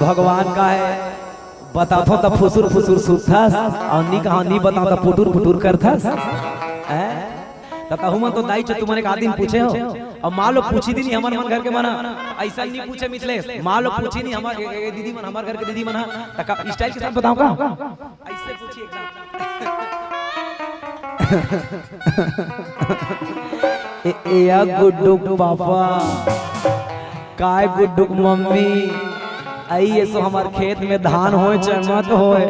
भगवान का है बता तो तब फुसुर फुसुर सुथास और नी कहानी बता तो पुटुर पुटुर करथास तब हुमन तो दाई तुम्हारे का दिन पूछे हो और माँ लोग पूछी थी नहीं हमारे मन घर के मना ऐसा नहीं पूछे मिथिलेश माँ लोग पूछी नहीं हमारे दीदी मन हमारे घर के दीदी मना तक स्टाइल के साथ बताऊं का ऐसे पूछी एग्जाम या गुड्डू पापा काय गुड्डू मम्मी आइए सो हमारे खेत में धान होए चमत होए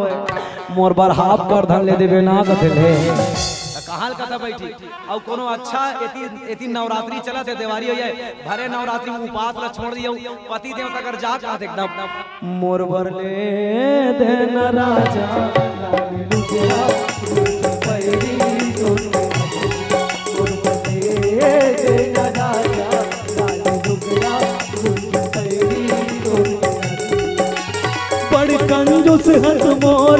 मोर बार हाफ कर धन ले देवे ना कथले कहाल कथा बैठी और कोनो अच्छा एती नवरात्रि चला थे देवारी हो जाए भरे नवरात्रि उपास ला छोड़ दियो पति देवता कर जात आत एकदम मोर बर ले देन राजा लुकिया पैरी सुन मोर बर ले देन राजा लुकिया पैरी सुन बड़ कंजूस हंस मोर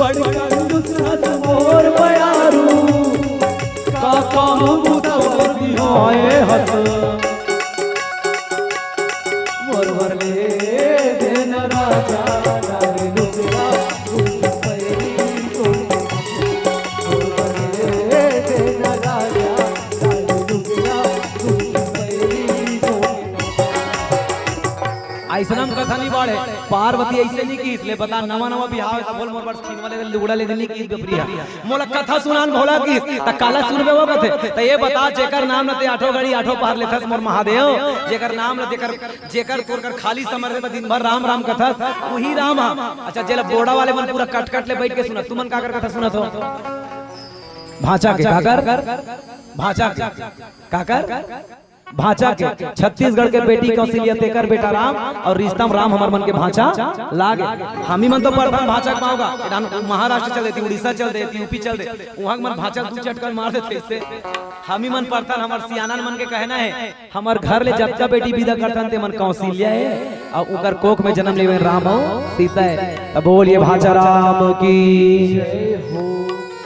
बड़ कंजूस हंस मोर बयारू काका मुतवर दिहाए हंस मोर वर ले देन राजा लाल लुकिया गुल पैरी मोर वर ले देन राजा लाल लुकिया कथा नहीं बाढ़े पार्वती ऐसे नहीं की इसलिए बता नवा नवा बिहाव त बोल मोर पर छीन वाले लुगड़ा ले देनी की प्रिया मोला कथा सुनान भोला की त काला सुनबे वो कथे त ये बता जेकर नाम न ते आठो घड़ी आठो पार लेथस मोर महादेव जेकर नाम न जेकर तोर कर खाली समर में दिन भर राम राम कथा वही राम हा अच्छा जेला बोड़ा वाले मन पूरा कट कट ले बैठ के सुना तुमन का कर कथा सुनत हो भाचा के काकर भाचा के काकर भाचा के छत्तीसगढ़ के बेटी कौशल्या तेकर बेटा राम और रिश्ता में राम हमार मन के भाचा लागे हम ही मन तो प्रथम भाचा पाओगा महाराष्ट्र चल देती उड़ीसा चल देती यूपी चल दे वहां मन भाचा दू चटकर मार देते इससे हम ही मन प्रथम हमार सियाना मन के कहना है हमार घर ले जब जब बेटी विदा करतन ते मन कौशल्या है और उकर कोख में जन्म लेवे राम हो सीता है तब बोलिए भाचा राम की जय हो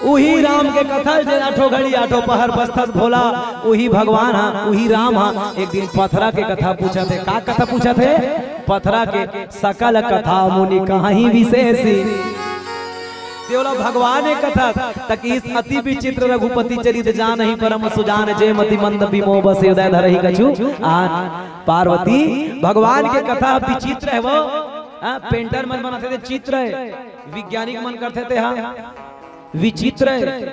उही राम के कथा जे आठो घड़ी आठो पहर बस्तस भोला उही भगवान हा उही राम हा एक दिन पथरा के कथा पूछा थे का कथा पूछा थे पथरा के सकल कथा मुनि कहीं विशेषी केवल भगवान ने कथा तक इस अति विचित्र रघुपति चरित जान ही परम सुजान जय मति मंद विमो बस हृदय धरहि कछु आन पार्वती भगवान के कथा विचित्र है वो पेंटर मन बनाते थे चित्र है वैज्ञानिक मन करते थे हाँ विचित्र है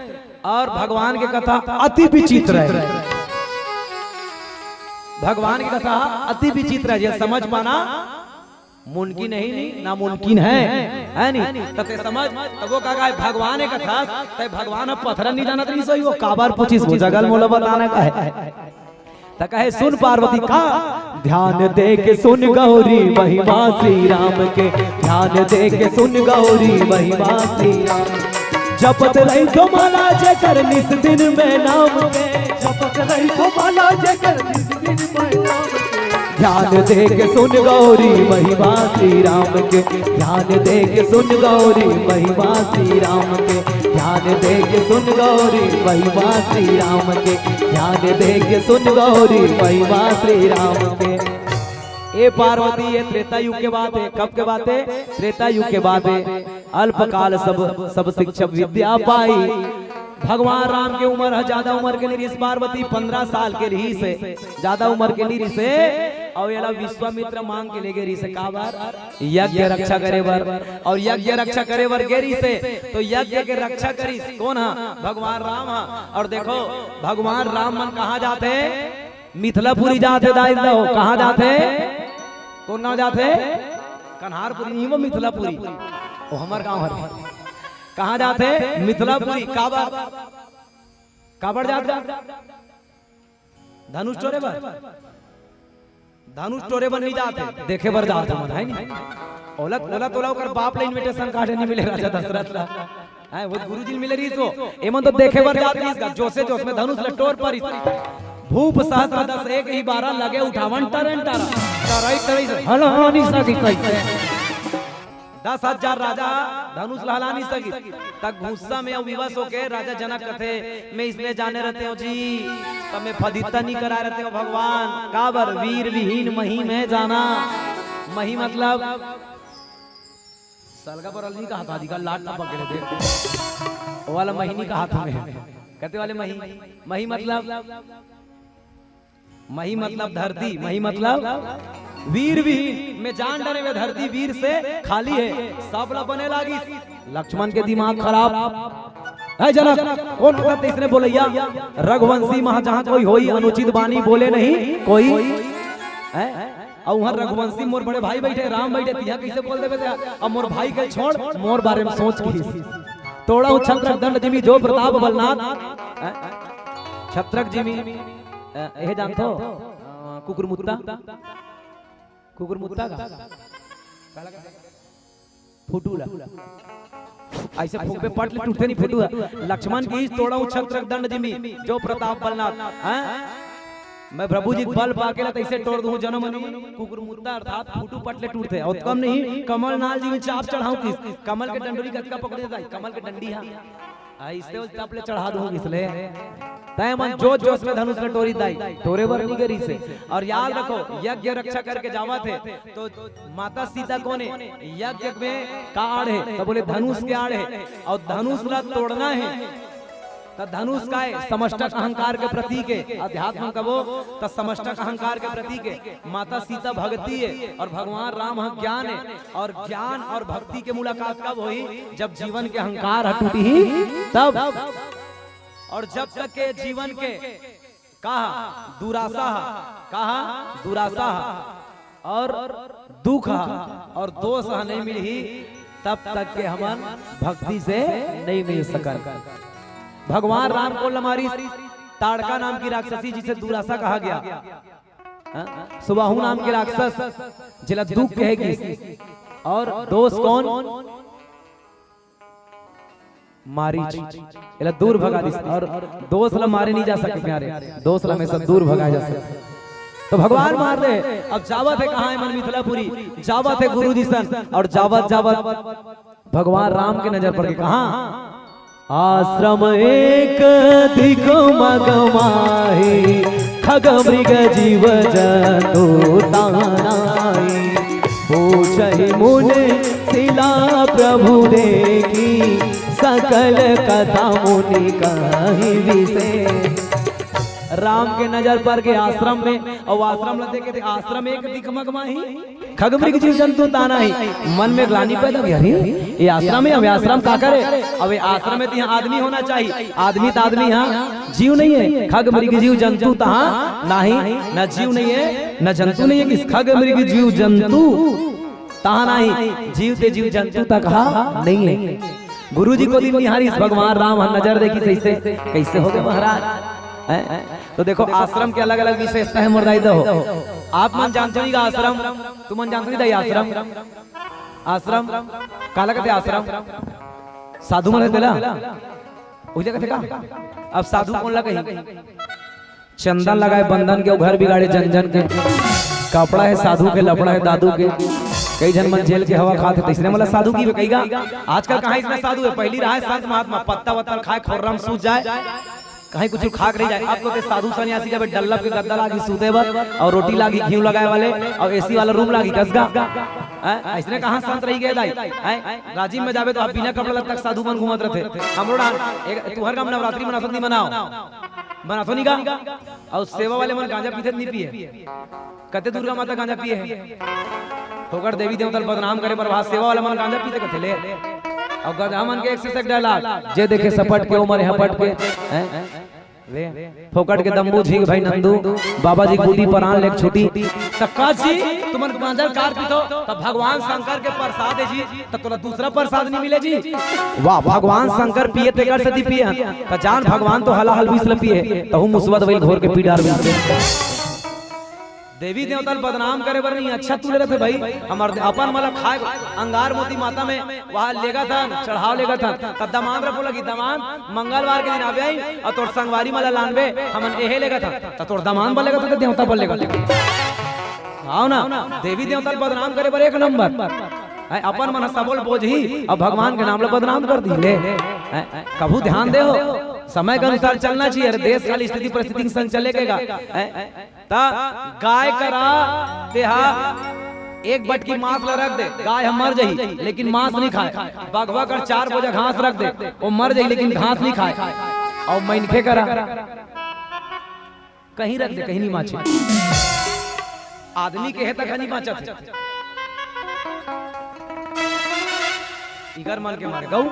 और भगवान की कथा अति विचित्र है भगवान की कथा अति विचित्र है ये समझ पाना मुमकिन नहीं नामुमकिन है नहीं तते समझ तब वो कहा भगवान की कथा ते भगवान पत्थर नहीं जानत नहीं सही वो काबार पूछिस वो जगल मोला बताने का है त कहे सुन पार्वती का ध्यान दे के सुन गौरी महिमा श्री राम के ध्यान दे के सुन गौरी महिमा श्री राम जपत रही तो माला जेकर निस दिन में नाम के जपत रही तो माला जेकर निस दिन में नाम के ध्यान दे के सुन गौरी महिमा श्री राम के ध्यान दे के सुन गौरी महिमा श्री राम के ध्यान दे के सुन गौरी महिमा श्री राम के ध्यान दे के सुन गौरी महिमा श्री राम के ए पार्वती ये त्रेता युग के बात है कब के बात है त्रेता युग के बात है अल्पकाल सब शिक्षक विद्या पाई भगवान राम के उम्र है ज्यादा उम्र के लिए पार्वती 15 साल के रही से ज्यादा उम्र के लिए से और ये विश्वामित्र मांग के लेगे रही से का बार यज्ञ रक्षा करे बर और यज्ञ रक्षा करे बर गेरी से तो यज्ञ के रक्षा करी कौन है भगवान राम है और देखो भगवान राम मन कहाँ जाते मिथिलापुरी जाते दाइंदा हो कहाँ जाते कौन ना जाते कन्हारपुरी नहीं वो मिथिलापुरी वो हमार गांव है कहाँ जाते मिथिलापुरी काबर जाते धनुष टोरे बर नहीं जाते देखे बर जाते मन है नहीं ओला तोला कर बाप ले इनविटेशन कार्ड नहीं मिले राजा दशरथ ला है वो गुरुजी मिले रही सो एमन तो देखे बर जाते इसका जोसे जोश में धनुष ले टोर पर भूप सहस्र 10 एक ही 12 लगे उठावन टरन टरा हलो नहीं सकी कैसे 10,000 राजा धनुष लहला नहीं सकी तक गुस्सा में विवश होके राजा जनक कथे मैं इसलिए जाने रहते हो जी तब मैं फदिता नहीं करा रहते हो भगवान काबर वीर विहीन मही में जाना मही मतलब सलगा पर नहीं कहा था लाट ना पकड़े थे वाला महीनी का हाथ में कहते वाले मही मतलब धरती मही मतलब वीर विहीन में जान डरे में धरती वीर से खाली है सबला बने लागी लक्ष्मण के दिमाग खराब है जनक कौन कहते इसने बोलैया रघुवंशी महा जहां कोई होई अनुचित बानी बोले नहीं कोई है और वहां रघुवंशी मोर बड़े भाई बैठे राम बैठे तिया कैसे बोल देबे अब मोर भाई के छोड़ मोर बारे में सोच की तोड़ा छत्रक दंड जिमी जो प्रताप बलनाथ छत्रक जिमी यह जानते हो कुकुरमुत्ता का फुटूला ऐसे फूक पे पट ले टूटे नहीं फुटू लक्ष्मण की तोड़ा छत्रक दंड जिमी जो प्रताप बलनाथ मैं प्रभु जी बल पाके तैसे तोड़ दूं जन्म कुकुरमुत्ता अर्थात फुटू पटले टूटते और कम नहीं कमल नाल जी में चाप चढ़ाऊं किस कमल के डंडोरी कतका पकड़े जाए कमल के डंडी हां इससे चापले चढ़ा दूं इसलिए तय मन जोश जोश में धनुष लटोरी दाई तोरे बर नहीं गरी से और याद रखो यज्ञ रक्षा करके जावा थे तो माता सीता कौन है यज्ञ में का आड़ है तो बोले धनुष के आड़ है और धनुष ला तोड़ना है त धनुष का है समष्टक अहंकार के प्रतीक है, अध्यात्म कबो त समष्टक अहंकार के प्रतीक है। माता सीता भक्ति है और भगवान राम ज्ञान है। और ज्ञान और भक्ति के मुलाकात कब हुई? जब जीवन के अहंकार हटूटी ही तब। और जब तक के जीवन के कहा दुरासा, कहा दुरासा और दुख और दोष नहीं मिली, तब तक के हमन भक्ति से नहीं मिल सकल। भगवान राम को लमारी ताड़का नाम की राक्षसी जिसे दुरासा कहा गया, सुबाहु नाम के राक्षस जिला दुख कहेगी, और दोष कौन? मारीच, इला दूर भगा दी। और दोष ला मारे नहीं जा सकते प्यारे, दोष ला हमेशा दूर भगाया जा सकते। तो भगवान मार दे। अब जावत है कहाँ है मन मिथिलापुरी, जावत है गुरु जी सन, और जावत जावत भगवान राम के नजर पड़ गई। कहाँ? आश्रम एक दिख मगमाही, खग मृग जीव जंतु तानाई, पूछहि मुनि शिला प्रभु देखी, सकल कथा मुनि कहि विशेष। राम के नजर पर के आश्रम में, और आश्रम लते के आश्रम एक दिखमग माही, खगमृग जीव जंतु ताना ही। मन में ग्लानि पैदा हुई, अरे ये आश्रम है, अब आश्रम का करे? अब आश्रम में तो यहाँ आदमी होना चाहिए, आदमी तो आदमी यहाँ जीव नहीं है। खगमृग जीव जंतु तहाँ नहीं, न जीव नहीं है न जंतु नहीं है। किस खगमृग जीव जंतु तहाँ नहीं, जीव ते जीव जंतु तक नहीं है। गुरु जी को दिन निहारी भगवान राम नजर देखी कैसे कैसे हो गए महाराज। तो देखो आश्रम के अलग अलग विशेषता है मुर्दाई दो। आप मन जानते नहीं का आश्रम, तुम मन जानते नहीं आश्रम, आश्रम काला कहते आश्रम, साधु मन देला उजे कहते का। अब साधु कौन लगा? चंदन लगाए बंधन के, घर बिगाड़े जन जन के, कपड़ा है साधु के, लपड़ा है दादू के, कई जन मन जेल के हवा खाते, तीसरे मतलब साधु की कहीगा। आजकल कहाँ इसमें साधु है? पहली रहा है संत महात्मा, पत्ता वत्ता खाए खोर्रम सूझ जाए, कहीं कुछ खाक नहीं जाए। आपको तो साधु सन्यासी जब डल्लब के गद्दा लागी सूते बर, और रोटी लागी घी लगाए वाले, और एसी वाला रूम लागी कसगा। इसने कहाँ संत रही गए दाई? राजीव में जावे तो आप बिना कपड़ा तक साधु मन घूमत रहते। हमरोड़ा तुहर काम नवरात्रि मनातो नहीं मनाओ, बनातो नहीं का। और सेवा वाले मन गांजा पीते नहीं पिए, कहते दुर्गा माता गांजा पिए है, होकर देवी देवता बदनाम करे पर वहां सेवा वाला मन गांजा पीते कहते ले। और गधा मन के एक से डायलॉग जे देखे सपट के उमर हपट के ले फोकट के दम्बू झीक भाई नंदू बाबा जी बूटी परान लेक छुटी तक्का जी तुमन गांजा कार पीतो तब भगवान शंकर के प्रसाद है जी, तब तोला दूसरा प्रसाद नहीं मिले जी। वाह, भगवान शंकर पिए तेकर सदी पिए त जान भगवान तो हला हल 20 ल पिए तहु मुसबत वही घोर के पी डार में देवी देवता बदनाम करे बर नहीं। अच्छा तू ले रहे थे भाई, हमार अपन मतलब खाए अंगार मोती माता में वहां लेगा था चढ़ाव लेगा था, तब दमान रे बोला कि दमान मंगलवार के दिन आवे आई और तोर संगवारी मला लानबे हमन एहे लेगा था, त तोर दमान बोलेगा तो देवता बोलेगा। आओ ना, देवी देवता बदनाम करे बर एक नंबर अपन मन सबल बोझ ही और भगवान के नाम ले बदनाम कर दी ले। कभू ध्यान दे हो, समय के अनुसार चलना चाहिए। देश काल स्थिति परिस्थिति के संग चलेगा। गाय करा देहा एक बट की मांस ला रख दे, गाय हम मर जाही लेकिन मांस नहीं खाए। बगवा कर 4 बोझा घास रख दे, वो मर जाही लेकिन घास नहीं खाए। और मैनखे करा कहीं रख दे कहीं नहीं माचे, आदमी के है तक नहीं माचत इगर मन के मारे गौ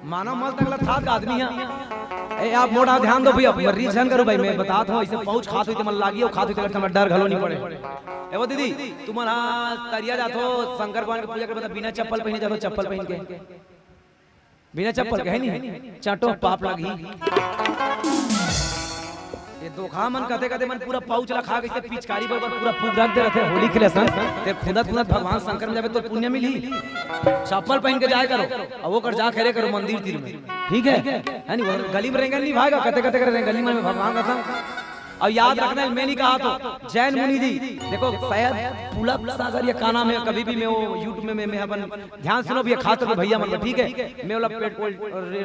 मानव मल तक था आदमी है। ए आप मोटा ध्यान दो भैया, मर्री जन करो भाई, मैं बताता हूं ऐसे पहुंच खात हुई मन लागी और खात हुई तक डर घलो नहीं पड़े। ए वो दीदी तुम तरिया जातो शंकर भगवान की पूजा के बाद बिना चप्पल पहने जातो, चप्पल पहन के बिना चप्पल के है नहीं चाटो पाप लगी। ये धोखा मन कहते कहते मन पूरा पाउच ला खा के पिचकारी बराबर पूरा फूक रख दे रहे थे होली खेले सन ते खुदत खुदत भगवान शंकर में जावे तो पुण्य मिली। चप्पल पहन के जाए करो और वो कर जा खेले करो मंदिर तीर में, ठीक है नहीं गली में रहेंगे नहीं भागा कहते कहते करे गली में भगवान का संग। और याद रखना मैं नहीं कहा तो जैन मुनि जी देखो शायद पुलक सागर या काना में कभी भी मैं वो यूट्यूब में मैं अपन ध्यान सुनो भी खास तौर पे भैया मतलब ठीक है मैं वाला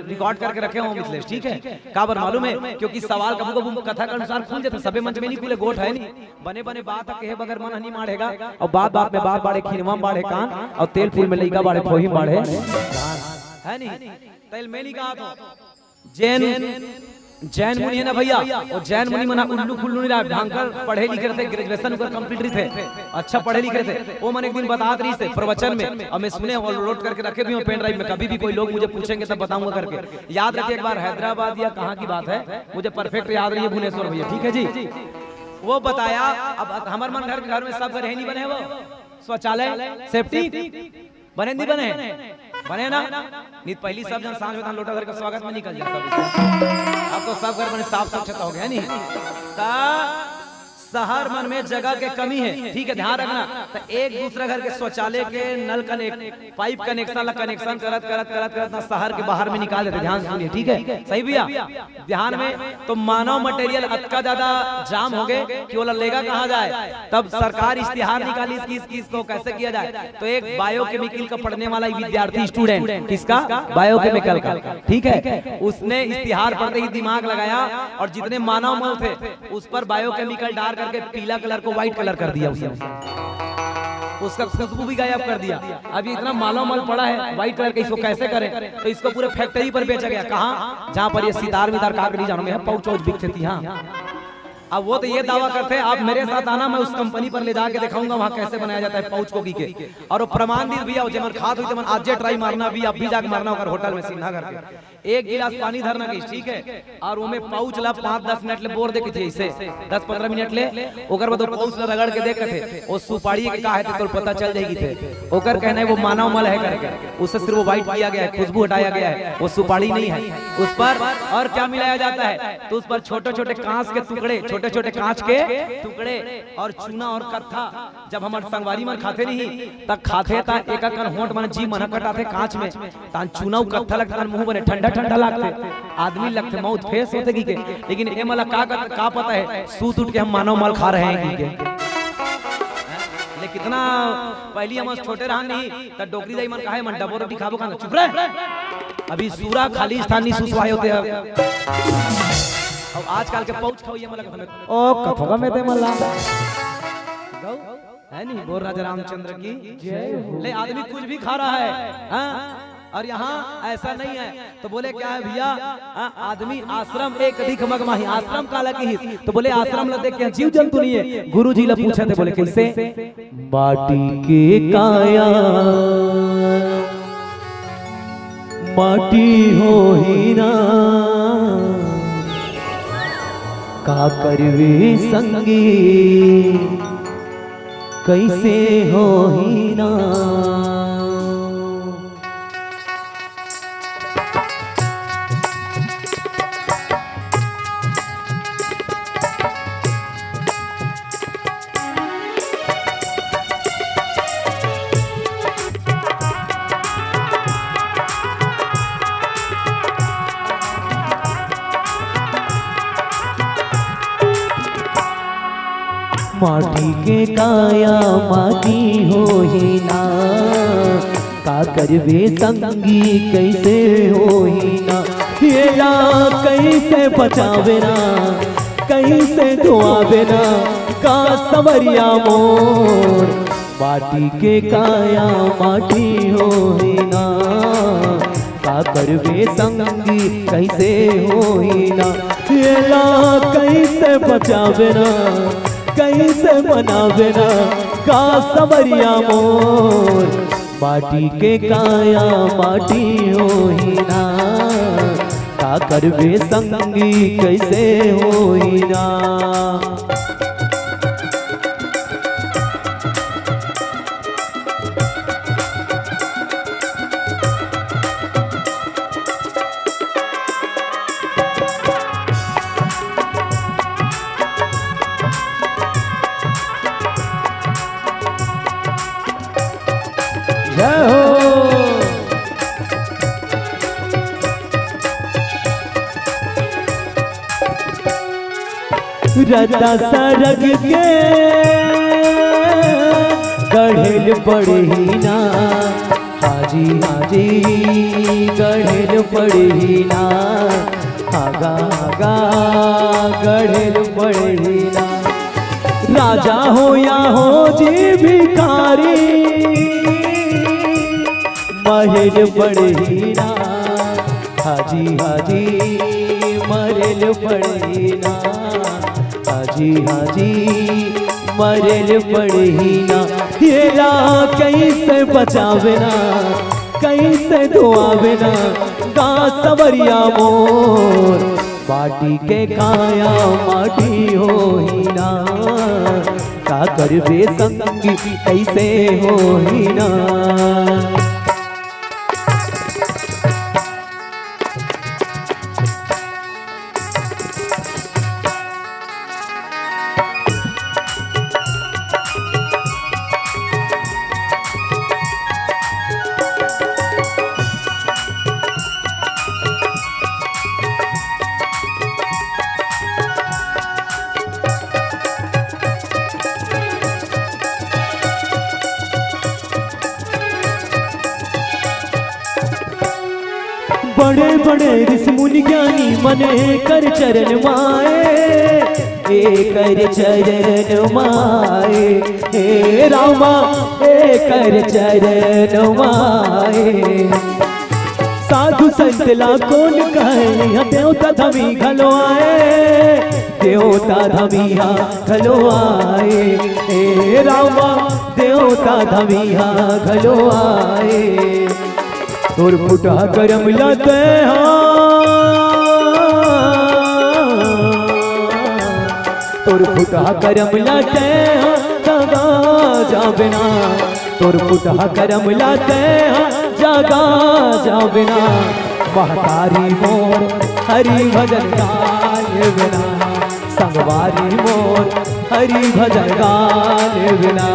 रिकॉर्ड करके रखे हूँ मिथिलेश, ठीक है काबर मालूम है क्योंकि सवाल कभी कभी कथा के अनुसार खुल जाते सबे मंच में नहीं खुले गोठ है नहीं बने बने बात कहे बगैर मन नहीं मारेगा। और बात बात में बात बाढ़े खीनवा बाढ़े कान और तेल फूल में लईका बाढ़े फोही बाढ़े है नहीं तेल में नहीं कहा तो जैन मुनि है ना भैया, और जैन मुनि मना उल्लू फुल्लू नहीं रहा, ढांकर पढ़े लिखे थे, ग्रेजुएशन कर कंप्लीट थे, अच्छा पढ़े लिखे थे। वो मैंने एक दिन बता रही थे प्रवचन में, और मैं सुने और लोड करके रखे भी हूँ पेन ड्राइव में, कभी भी कोई लोग मुझे पूछेंगे तब बताऊंगा करके। याद रखिए, एक बार हैदराबाद या कहाँ की बात है मुझे परफेक्ट याद नहीं है, भुवनेश्वर भैया, ठीक है जी। वो बताया, अब हमारे मन घर में सब घर नहीं बने, वो शौचालय सेफ्टी बने नहीं बने ना, नहीं पहली सब जन सांझ में लोटा धर के स्वागत में निकल जाता। अब तो सब घर बने साफ स्वच्छता हो गया नहीं। शहर मन में जगह के कमी है, ठीक है, ध्यान रखना। तो एक दूसरे घर के शौचालय के नल पाइप कनेक्शन करत ना शहर के बाहर में निकाल देते। ध्यान सुनिए, ठीक है, सही भैया, ध्यान में। तो मानव मटेरियल इतना ज्यादा जाम हो गए कि वो लेगा कहाँ जाए। तब सरकार इश्तिहार निकाली इसको कैसे किया जाए। तो एक बायोकेमिकल का पढ़ने वाला विद्यार्थी स्टूडेंट, किसका, बायोकेमिकल का, ठीक है, उसने इश्तिहार पढ़ते ही दिमाग लगाया और जितने मानव मल थे उस पर बायोकेमिकल डाल करके पीला कलर को व्हाइट कलर कर दिया उसने, उसका खुशबू भी गायब कर दिया। अभी इतना मालो माल पड़ा है व्हाइट कलर का, इसको कैसे करें। तो इसको पूरे फैक्ट्री पर बेचा गया, कहाँ, जहाँ पर ये सितार मितार काकड़ी जानो में पाउच औच बिकती थी। हाँ, अब वो तो ये दावा करते हैं, आप मेरे साथ आना, मैं उस कंपनी पर ले जाके दिखाऊंगा वहाँ कैसे बनाया जाता है पाउच कोकी के। और वो प्रमाण भी भैया, जब खाद हुई तब आज ट्राई मारना भी, आप भी जाके मारना होगा होटल में सीधा करके, एक गिलास पानी धरना की, ठीक है, और वो में पाउच ला 5-10 मिनट ले बोर देखे थे, इसे 10-15 मिनट ले ओकर बाद पाउच ला रगड़ के देखे थे, वो सुपारी के का है तो पता चल जाएगी थे। ओकर कहना है वो मानव मल है करके, उससे सिर्फ वो व्हाइट किया गया है, खुशबू हटाया गया है, वो सुपारी नहीं है। उस पर और क्या मिलाया जाता है, तो उस पर छोटे छोटे कांच के टुकड़े, छोटे छोटे कांच के टुकड़े और चूना और कत्था। जब हमारे संगवारी मन खाते नहीं तब खाते ता एक होंठ मन जी मन कटाते कांच में, तान चूना कत्था लगता, मुंह बने ठंडा ठंडा लगते, आदमी लगते मौत फेस होते की के। लेकिन ये मला का पता है, सूत उठ के हम मानव माल खा रहे हैं की के। ले कितना पहली हम छोटे रहा नहीं तब डोकरी दाई मन कहा है मन डबो रोटी खाबो खाना, चुप रहे, अभी सूरा खाली स्थानी सुसवाए होते हैं। अब आजकल के पाउच खाओ ये मला ओ कथोगा में दे मला गौ है नहीं, बोल राजा रामचंद्र की ले, आदमी कुछ भी खा रहा है। हाँ, और यहाँ ऐसा नहीं है। तो बोले क्या है भैया, आदमी आश्रम एक अधिक मगमाही, आश्रम काला की ही। तो बोले आश्रम ला देख के जीव जंतु नहीं है। गुरुजी ला पूछे थे, बोले कैसे, माटी के काया माटी हो ही ना, का करवे संगी कैसे हो ही ना। माटी के काया माटी हो ही ना, का करवे संगी कैसे हो ही ना। ये ला कैसे बचावे ना, कैसे धोआवे ना, का सवरिया मोर। माटी के काया माटी हो ही ना, का करवे संगी कैसे हो ही ना। ये ला कैसे बचावे ना, कैसे मनावे ना, का सवरिया मोर। माटी के काया माटी हो ही ना, का करवे संगी कैसे हो ही ना। रता सरग के गढ़ेल पड़ी ना, हाजी हाजी गढ़ेल पड़ी ना, आगा आगा गढ़ेल पड़ी ना। राजा हो या हो जी भिखारी महल पड़ी ना, हाजी हाजी मरल पड़ी ना, हाजी हाजी मरल पड़ी ना। हेरा कैसे बचावे ना, कैसे धोआवे ना, गा सवरिया मोर माटी के काया माटी हो ही ना। का करबे संगी कैसे हो ही ना। बड़े बड़े ऋषि मुनि ज्ञानी मने कर चरण माए, ए कर चरण माए, हे रामा ए कर चरण माए। साधु संत ला कौन कहे देवता धमी घलो आए, देवता धमिया घलो आए, हे रामा देवता धमिया घलो आए। तोर फुटा करम लाते तोर फुटा करम लाते जगा जाबना, तोर फुटा करम लाते जगा जाबना। महतारी मोर हरि भजन गाल बिना, संगवारी मोर हरि भजन गाल बिना।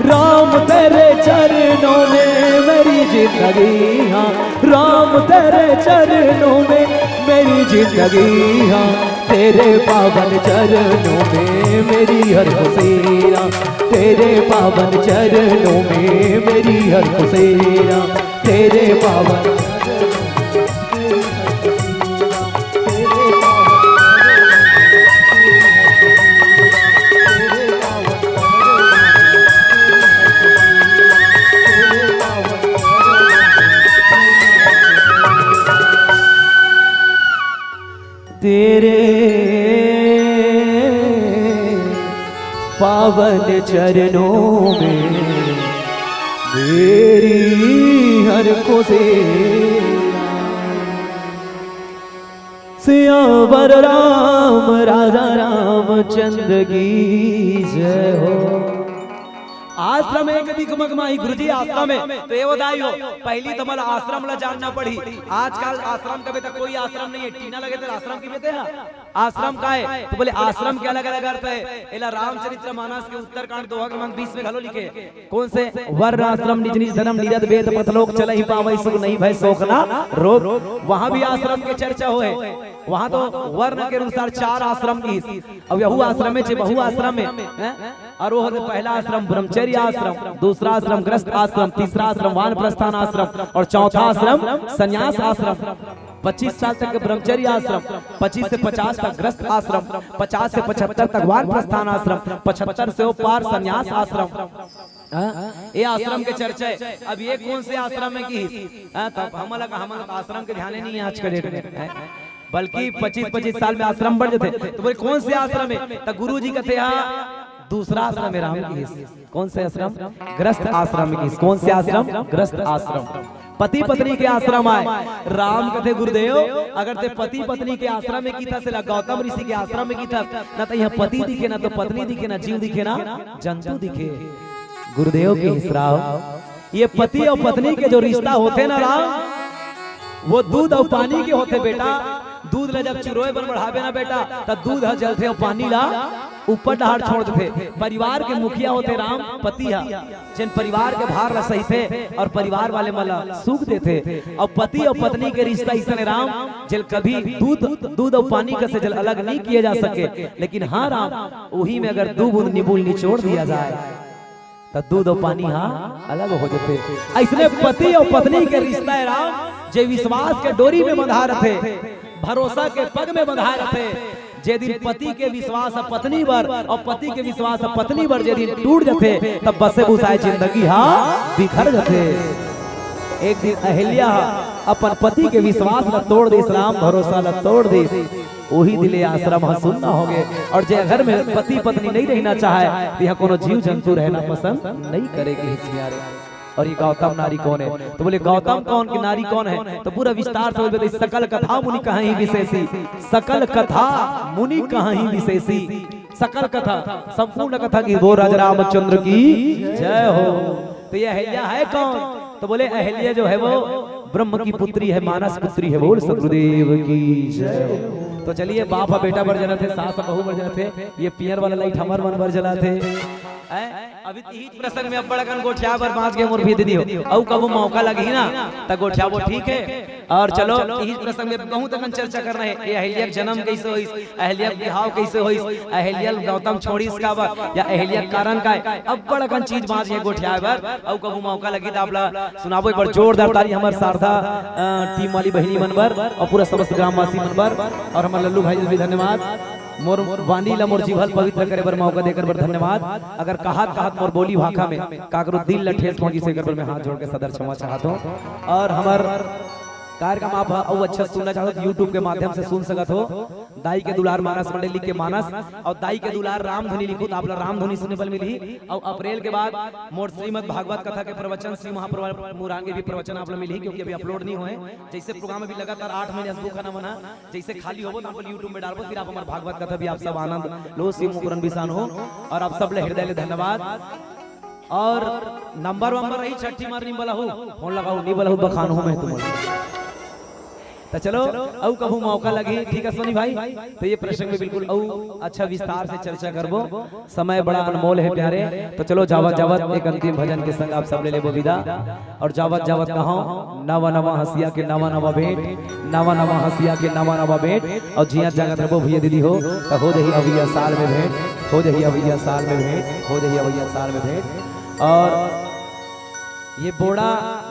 राम तेरे चरणों में मेरी जिंदगी, हाँ राम तेरे चरणों में मेरी जिंदगी, हाँ तेरे पावन चरणों में मेरी हर खुशी, तेरे पावन चरणों में मेरी हर खुशी, तेरे पावन तेरे पावन चरणों में मेरी हर खुशी। सियावर राम राजा रामचंद्र की जय हो। आश्रम एक दिखमगमाई गुरुजी आश्रम है तो ये बताइयो पहली तो मला आश्रम ला जानना पड़ी। आजकल आश्रम कभी तक कोई आश्रम नहीं है, टीना लगे तो आश्रम की बेते हैं। आश्रम का है तो बोले आश्रम के अलग अलग अर्थ है। एला रामचरित्र मानस के उत्तरकांड 2 क्रमांक 20 में घलो लिखे कौन से वर्ण आश्रम निज निज धर्म निरत वेद पतलोक चल ही पावै सुख नहीं भय शोकना रोग। वहां भी आश्रम की चर्चा होए। वहां तो वर्ण के अनुसार 4 आश्रम की। अब यहू आश्रम में बहु आश्रम में और वो पहला आश्रम ब्रह्मचर्य आश्रम, दूसरा आश्रम गृहस्थ आश्रम, तीसरा आश्रम वानप्रस्थान आश्रम और चौथा आश्रम संन्यास आश्रम। 25 साल तक ब्रह्मचर्य आश्रम, 25 से 50 तक गृहस्थ आश्रम, 50 से 75 तक वानप्रस्थान आश्रम, 75 से पार संन्यास आश्रम। ये आश्रम के चर्चा है। अब ये कौन से आश्रम में की तब हम आश्रम के ध्यान नहीं आज के डेट में, बल्कि 25-25 साल में आश्रम बढ़ जाते। तो बोले कौन से आश्रम है तो गुरु जी कहते हैं दूसरा आश्रम है राम की। कौन से आश्रम? गृहस्थ आश्रम की। कौन से आश्रम? गृहस्थ आश्रम। पति पत्नी के आश्रम आए। राम कहते गुरुदेव अगर ते पति पत्नी के आश्रम में की था से गौतम ऋषि के आश्रम में की था ना तो यहाँ पति दिखे ना तो पत्नी दिखे ना जीव दिखे ना जंतु दिखे। गुरुदेव के श्राव ये पति और पत्नी के जो रिश्ता होते ना राम वो दूध और पानी के होते बेटा। दूध ला जब चिरोए बन बढ़ावे ना बेटा तब दूध ह जलते और पानी ला ऊपर डहाड़ छोड़ देते। परिवार के मुखिया होते राम पति है जिन परिवार के भार ला सही थे और परिवार वाले मला सुख देते। और पति और पत्नी के रिश्ता इसने राम जल कभी दूध और पानी का से जल अलग नहीं किए जा सके। लेकिन हाँ राम वही में अगर 2 बूंद निबूल निचोड़ दिया जाए तो दूध और पानी हाँ अलग हो जाते। इसने पति और पत्नी के रिश्ता है राम जे विश्वास के डोरी में बंधा रहे, भरोसा के पग में बंधा रहे। जे दिन पति के विश्वास पत्नी पर और पति के विश्वास पत्नी पर जे दिन टूट जाते तब बसे बुसाए जिंदगी हाँ बिखर जाते। एक दिन अहिल्या अपन पति के विश्वास ला तोड़ दे, इस्लाम भरोसा ला तोड़ दे, वही दिले आश्रम हसुन ना होगे। और जे घर में पति पत्नी नहीं रहना चाहे तो यहाँ कोनो जीव जंतु रहना पसंद नहीं करेगी हिस्यारे। और ये गौतम नारी कौन है? तो बोले गौतम कौन की नारी कौन है? तो पूरा विस्तार से बोले सकल कथा मुनि कहीं विशेषी, सकल कथा मुनि कहीं विशेषी, सकल कथा संपूर्ण कथा की वो राजा रामचंद्र की जय हो। तो ये अहिल्या है कौन? तो बोले अहिल्या जो है वो ब्रह्म की पुत्री है, मानस पुत्री है, बोल सतगुरुदेव की जय। तो चलिए बाप और बेटा बर जना थे, सास और बहू बर जना थे, ये पियर वाला लाइट हमार मन बर जला थे। अभी यही प्रसंग में अब बड़कन गोठिया बर बांस के मोर भी दीदी हो औ कबू मौका लगी ना त गोठिया वो ठीक है। और चलो यही प्रसंग में बहुत अपन चर्चा कर रहे हैं, ये अहिल्या का जन्म कैसे होई, अहिल्या का बिहाव कैसे होई, अहिल्या गौतम छोड़ी इसका बा या अहिल्या कारण का है। अब बड़कन चीज बांस है गोठिया बर औ कबू मौका लगी त आपला सुनाबो एक बार जोरदार ताली हमार शारदा टीम वाली बहिनी मन बर और पूरा समस्त ग्रामवासी मन बर। और हमार लल्लू भाई भी धन्यवाद, मोर वाणी ला मोर जीवल पवित्र करे बर मौका देकर बर धन्यवाद। अगर कहत मोर बोली भाखा में काकरो दिल ला ठेस पहुंची से कर बर मैं हाथ जोड़ के सदर क्षमा चाहता हूं। और हमार कार्यक्रम आप अच्छा सुनना चाहते हो यूट्यूब के माध्यम से सुन सकत हो। दाई के दुलार मानस मंडली के मानस और दाई के दुलार रामधुनी लिखो तो आप रामधुनी सुनने बल मिली। और अप्रैल के बाद मोर श्रीमद भागवत कथा के प्रवचन श्री महाप्रभु मुरांगे भी प्रवचन आप मिली, क्योंकि अभी अपलोड नहीं हुए। जैसे प्रोग्राम अभी लगातार 8 महीने असबू खाना बना, जैसे खाली हो तो यूट्यूब में डालो, फिर आप हमारे भागवत कथा भी आप सब आनंद लो, शिव मुकुरन बिसान हो। और आप सब हृदय धन्यवाद। और नंबर रही छठी मार नहीं बोला हो, फोन लगाओ नहीं बोला हो बखान हो मैं तुम्हारे। तो चलो औ कभू मौका लगे, ठीक है सोनी भाई। तो ये प्रसंग में बिल्कुल औ अच्छा विस्तार से चर्चा करबो, समय बड़ा अनमोल है प्यारे। तो चलो जावत जावत एक अंतिम भजन के संग आप सब ले लेबो विदा। और जावत जावत कहो नवा नवा हसिया के नवा नवा भेंट, नवा नवा हसिया के नवा नवा भेंट। और जिया जागत रहो भैया दीदी हो तो हो जही अवैया साल में भेंट, हो जही अवैया साल में भेंट, हो जही अवैया साल में भेंट। और ये बोड़ा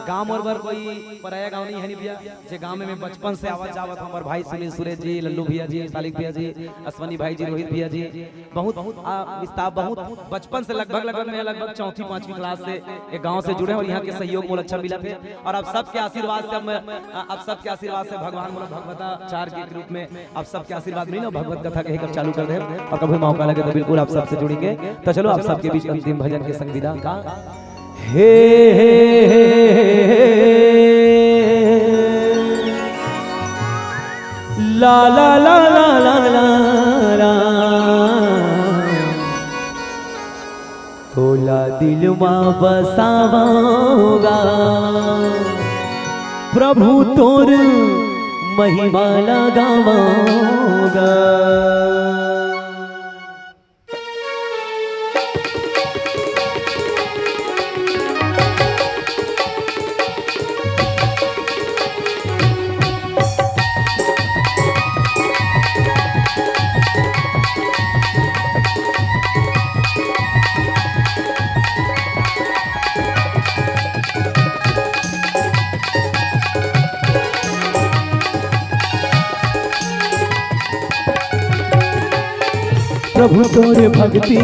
गांव और बर कोई पराया गांव नहीं है नहीं भैया, जे गांव में बचपन से आवाज जावत हमार भाई सुनील सुरेश जी, लल्लू भैया जी, सालिक भैया जी, अश्वनी भाई जी, रोहित भैया जी, बहुत विस्तार बहुत बचपन से लगभग 4वीं 5वीं क्लास से एक गांव से जुड़े और यहाँ के सहयोग मोल अच्छा मिला थे। और आप सबके आशीर्वाद से आप सबके आशीर्वाद से भगवान मोल भगवताचार्य के रूप में आप सबके आशीर्वाद मिले, भगवत कथा कहकर चालू कर दे। और कभी मौका लगे तो बिल्कुल आप सबसे जुड़ेंगे। तो चलो आप सबके बीच अंतिम भजन के संग विदा का हे ला ला ला ला ला ला तोला दिल में बसावागा प्रभु तोर महिमा लगावागा। प्रभु तोरे भक्ति,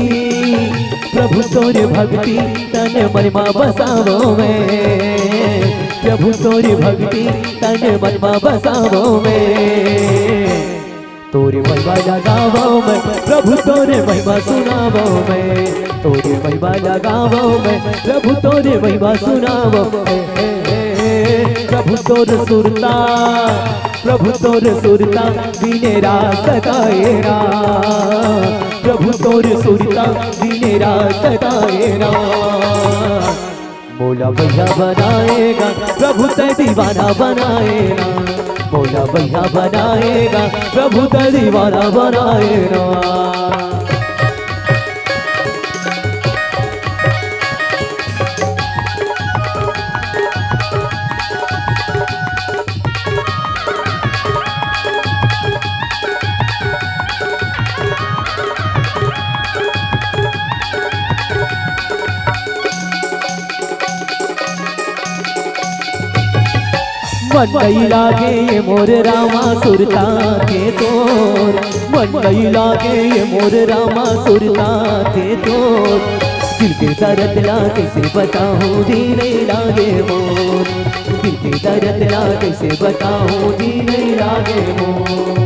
प्रभु तोरे भक्ति तने महिमा बसावो में, प्रभु तोरे भक्ति तने महिमा बसावो में, तोरे महिमा लगावो में, प्रभु तोरे महिमा सुनावो में, तोरे महिमा लगावो में, प्रभु तोरे महिमा सुनावो में। प्रभु तोर सुरता, प्रभु तोर सुरता बिनेरा सताएरा, प्रभु तोर सुरता बिनेरा सताएरा। मोला भैया बनाएगा प्रभु ते दीवाना बनाएगा, मोला भैया बनाएगा प्रभु ते दीवाना बनाएगा। मन नहीं लागे ये मोर रामा सुरता के तोर, मन नहीं लागे ये मोर रामा सुरता के तोर। दिल के दर्द ला कैसे बताऊं जीने लागे मोर, दिल के दर्द ला कैसे बताऊं जीने लागे मोर।